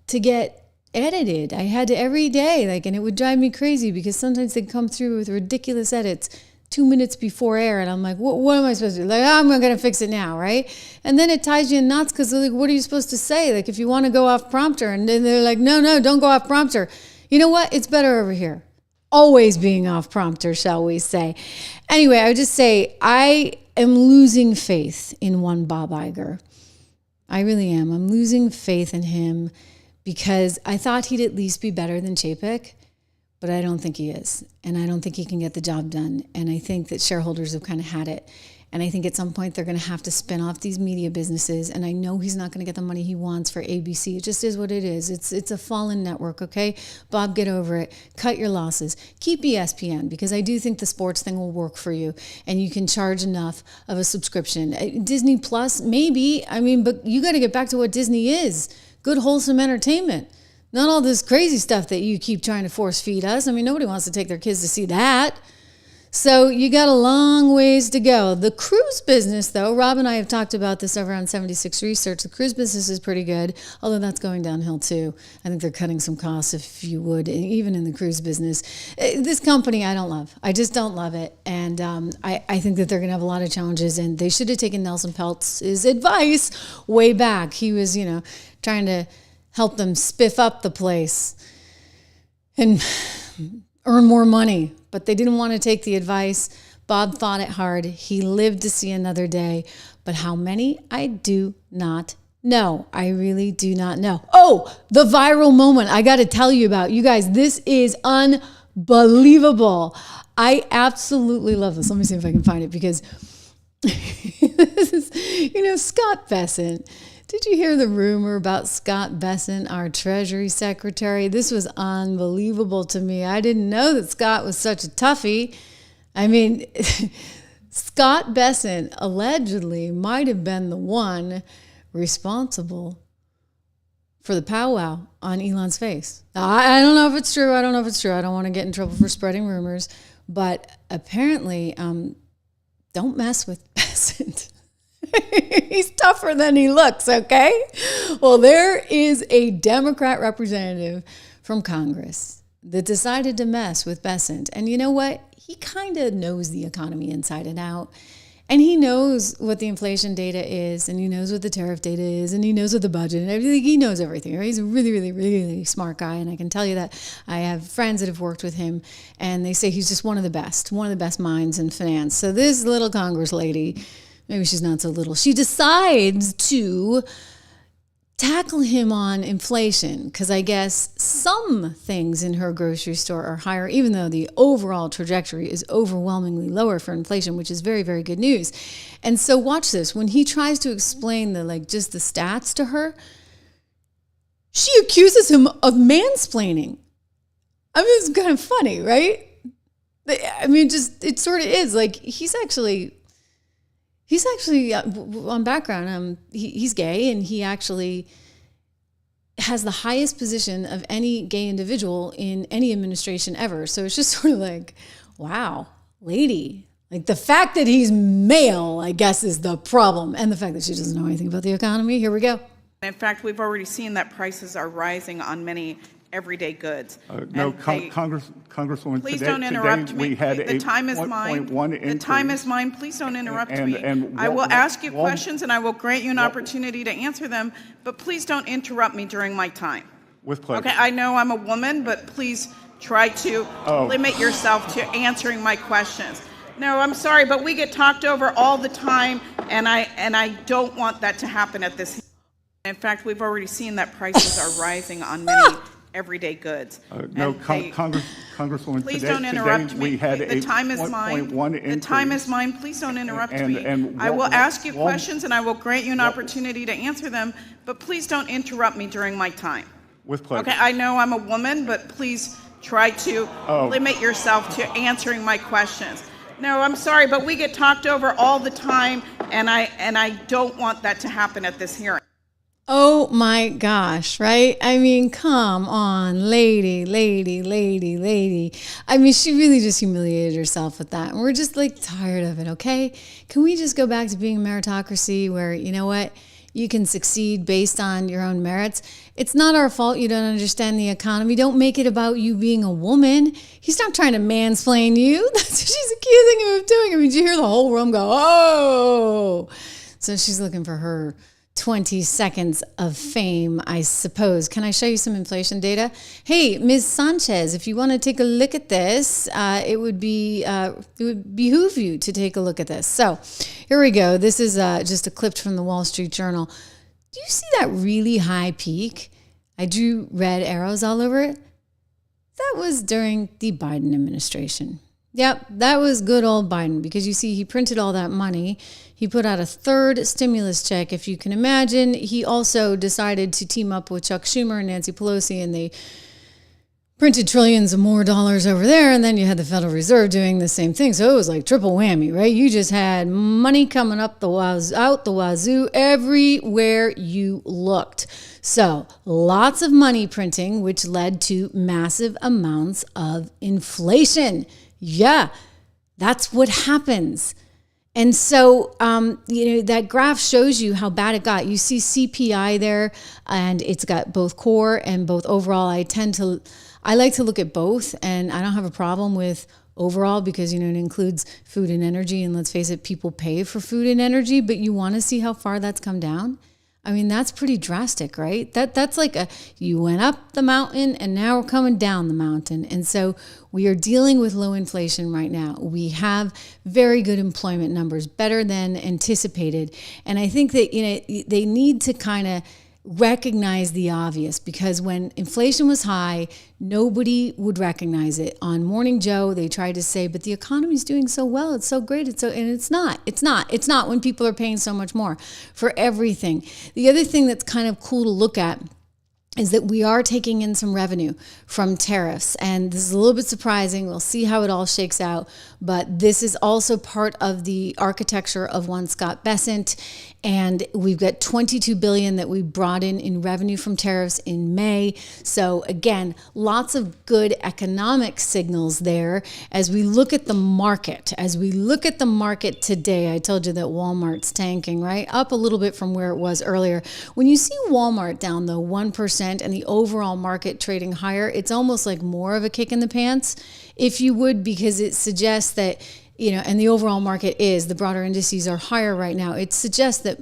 to get edited. I had to every day, like, and it would drive me crazy because sometimes they'd come through with ridiculous edits 2 minutes before air, and I'm like, what am I supposed to do? Like, I'm going to fix it now, right? And then it ties you in knots because they're like, what are you supposed to say? Like, if you want to go off prompter, and then they're like, no, don't go off prompter. You know what? It's better over here. Always being off prompter, shall we say. Anyway, I would just say I am losing faith in one Bob Iger. I really am. I'm losing faith in him because I thought he'd at least be better than Chapek. But I don't think he is. And I don't think he can get the job done. And I think that shareholders have kind of had it. And I think at some point they're going to have to spin off these media businesses. And I know he's not going to get the money he wants for ABC. It just is what it is. It's a fallen network, okay? Bob, get over it. Cut your losses. Keep ESPN, because I do think the sports thing will work for you. And you can charge enough of a subscription. Disney Plus, maybe. I mean, but you got to get back to what Disney is. Good, wholesome entertainment. Not all this crazy stuff that you keep trying to force feed us. I mean, nobody wants to take their kids to see that. So you got a long ways to go. The cruise business, though, Rob and I have talked about this over on 76 Research. The cruise business is pretty good, although that's going downhill too. I think they're cutting some costs, if you would, even in the cruise business. This company, I don't love. I just don't love it. And I think that they're going to have a lot of challenges, and they should have taken Nelson Peltz's advice way back. He was, you know, trying to help them spiff up the place and earn more money. But they didn't want to take the advice. Bob fought it hard. He lived to see another day. But how many? I do not know. I really do not know. Oh, the viral moment I got to tell you about. You guys, this is unbelievable. I absolutely love this. Let me see if I can find it, because this is, you know, Scott Bessent. Did you hear the rumor about Scott Bessent, our Treasury Secretary? This was unbelievable to me. I didn't know that Scott was such a toughie. I mean, Scott Bessent allegedly might have been the one responsible for the powwow on Elon's face. I don't know if it's true. I don't want to get in trouble for spreading rumors. But apparently, don't mess with Bessent. He's tougher than he looks, okay? Well, there is a Democrat representative from Congress that decided to mess with Bessent. And you know what? he kind of knows the economy inside and out. And he knows what the inflation data is, and he knows what the tariff data is, and he knows what the budget and everything. He knows everything, right? He's a really, really, really smart guy, and I can tell you that. I have friends that have worked with him, and they say he's just one of the best minds in finance. So this little Congress lady, maybe she's not so little, she decides to tackle him on inflation, because I guess some things in her grocery store are higher, even though the overall trajectory is overwhelmingly lower for inflation, which is very, very good news. And so watch this. When he tries to explain just the stats to her, she accuses him of mansplaining. I mean, it's kind of funny, right? I mean, it sort of is. Like, he's actually on background. He's gay, and he actually has the highest position of any gay individual in any administration ever. So it's just sort of like, wow, lady. Like, the fact that he's male, I guess, is the problem. And the fact that she doesn't know anything about the economy. Here we go. In fact, we've already seen that prices are rising on many everyday goods. Congresswoman, please don't interrupt me. We had the time is mine. The time is mine. Please don't interrupt me. I will ask you questions, and I will grant you an opportunity to answer them, but please don't interrupt me during my time. With pleasure. Okay, I know I'm a woman, but please try to limit yourself to answering my questions. No, I'm sorry, but we get talked over all the time, and I don't want that to happen at this. In fact, we've already seen that prices are rising on many everyday goods. Congresswoman, please don't interrupt me. We had the time is mine. The time is mine. Please don't interrupt me. I will ask you questions, and I will grant you an opportunity to answer them, but please don't interrupt me during my time. With pleasure. Okay, I know I'm a woman, but please try to limit yourself to answering my questions. No, I'm sorry, but we get talked over all the time, and I don't want that to happen at this hearing. Oh my gosh, right? I mean, come on, lady. I mean, she really just humiliated herself with that. And we're just like tired of it, okay? Can we just go back to being a meritocracy where, you know what? You can succeed based on your own merits. It's not our fault you don't understand the economy. Don't make it about you being a woman. He's not trying to mansplain you. That's what she's accusing him of doing. I mean, did you hear the whole room go, oh? So she's looking for her 20 seconds of fame, I suppose. Can I show you some inflation data? Hey, Ms. Sanchez, if you want to take a look at this, it would behoove you to take a look at this. So here we go. This is just a clip from the Wall Street Journal. Do you see that really high peak? I drew red arrows all over it. That was during the Biden administration. Yep, that was good old Biden, because you see, he printed all that money. He put out a third stimulus check, if you can imagine. He also decided to team up with Chuck Schumer and Nancy Pelosi, and they printed trillions of more dollars over there, and then you had the Federal Reserve doing the same thing. So it was like triple whammy, right? You just had money coming up out the wazoo everywhere you looked. So lots of money printing, which led to massive amounts of inflation. Yeah, that's what happens. And so, that graph shows you how bad it got. You see CPI there, and it's got both core and both overall. I like to look at both, and I don't have a problem with overall because, it includes food and energy. And let's face it, people pay for food and energy, but you want to see how far that's come down. I mean, that's pretty drastic, right? That's like you went up the mountain and now we're coming down the mountain. And so we are dealing with low inflation right now. We have very good employment numbers, better than anticipated. And I think that, they need to kind of recognize the obvious, because when inflation was high, nobody would recognize it. On Morning Joe, they tried to say, but the economy's doing so well, it's so great, and it's not when people are paying so much more for everything. The other thing that's kind of cool to look at is that we are taking in some revenue from tariffs. And this is a little bit surprising. We'll see how it all shakes out. But this is also part of the architecture of one Scott Bessent. And we've got $22 billion that we brought in revenue from tariffs in May. So again, lots of good economic signals there as we look at the market. As we look at the market today, I told you that Walmart's tanking, right? Up a little bit from where it was earlier. When you see Walmart down though 1%, 1% and the overall market trading higher, it's almost like more of a kick in the pants, if you would, because it suggests that, and the overall market the broader indices are higher right now. It suggests that,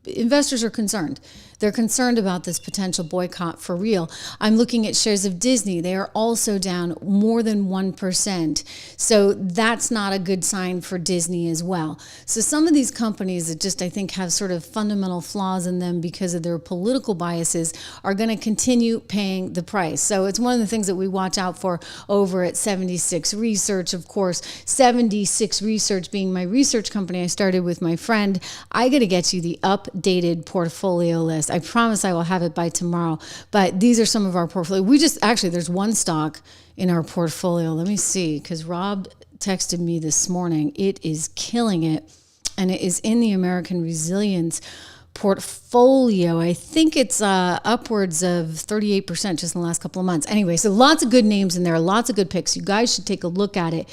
investors are concerned. They're concerned about this potential boycott for real. I'm looking at shares of Disney. They are also down more than 1%. So that's not a good sign for Disney as well. So some of these companies that just, I think, have sort of fundamental flaws in them because of their political biases are going to continue paying the price. So it's one of the things that we watch out for over at 76 Research. Of course, 76 Research being my research company I started with my friend. I got to get you the updated portfolio list. I promise I will have it by tomorrow. But these are some of our portfolio. There's one stock in our portfolio. Let me see, because Rob texted me this morning. It is killing it. And it is in the American Resilience portfolio. I think it's upwards of 38% just in the last couple of months. Anyway, so lots of good names in there, lots of good picks. You guys should take a look at it.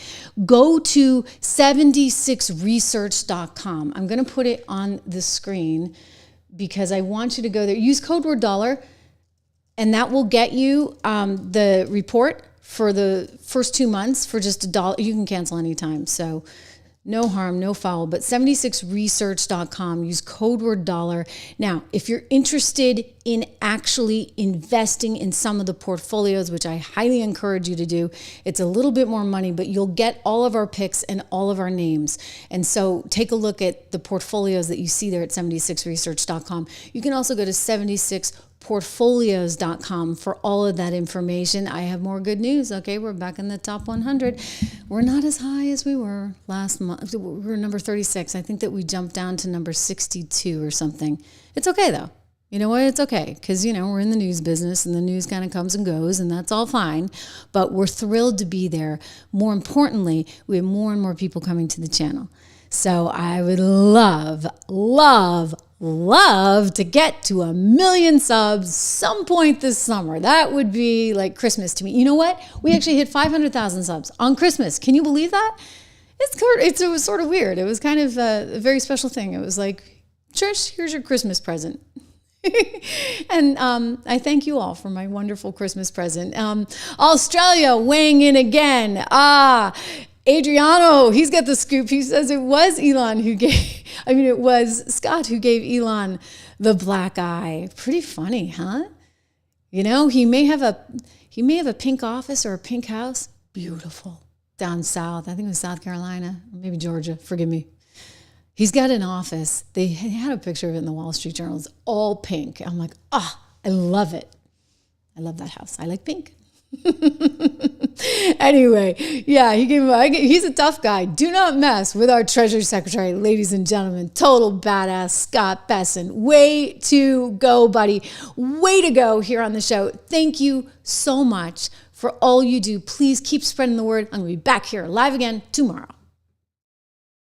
Go to 76research.com. I'm going to put it on the screen because I want you to go there. Use code word $, and that will get you the report for the first 2 months for just $1. You can cancel anytime. So no harm, no foul, but 76research.com, use code word $. Now, if you're interested in actually investing in some of the portfolios, which I highly encourage you to do, it's a little bit more money, but you'll get all of our picks and all of our names. And so take a look at the portfolios that you see there at 76research.com. You can also go to 76portfolios.com for all of that information. I have more good news. Okay, we're back in the top 100. We're not as high as we were last month. We were number 36. I think that we jumped down to number 62 or something. It's okay though. You know what? It's okay because, we're in the news business and the news kind of comes and goes and that's all fine. But we're thrilled to be there. More importantly, we have more and more people coming to the channel. So I would love to get to 1 million subs some point this summer. That would be like Christmas to me. You know what? We actually hit 500,000 subs on Christmas. Can you believe that? It was sort of weird. It was kind of a very special thing. It was like, Trish, here's your Christmas present. And I thank you all for my wonderful Christmas present. Australia weighing in again. Adriano, he's got the scoop. He says it was Scott who gave Elon the black eye. Pretty funny, huh? He may have a pink office or a pink house. Beautiful. Down south. I think it was South Carolina, maybe Georgia. Forgive me. He's got an office. They had a picture of it in the Wall Street Journal. It's all pink. I'm like, I love it. I love that house. I like pink. Anyway, yeah, he's a tough guy. Do not mess with our Treasury Secretary, ladies and gentlemen. Total badass Scott Bessent. Way to go, buddy. Way to go here on the show. Thank you so much for all you do. Please keep spreading the word. I'm going to be back here live again tomorrow.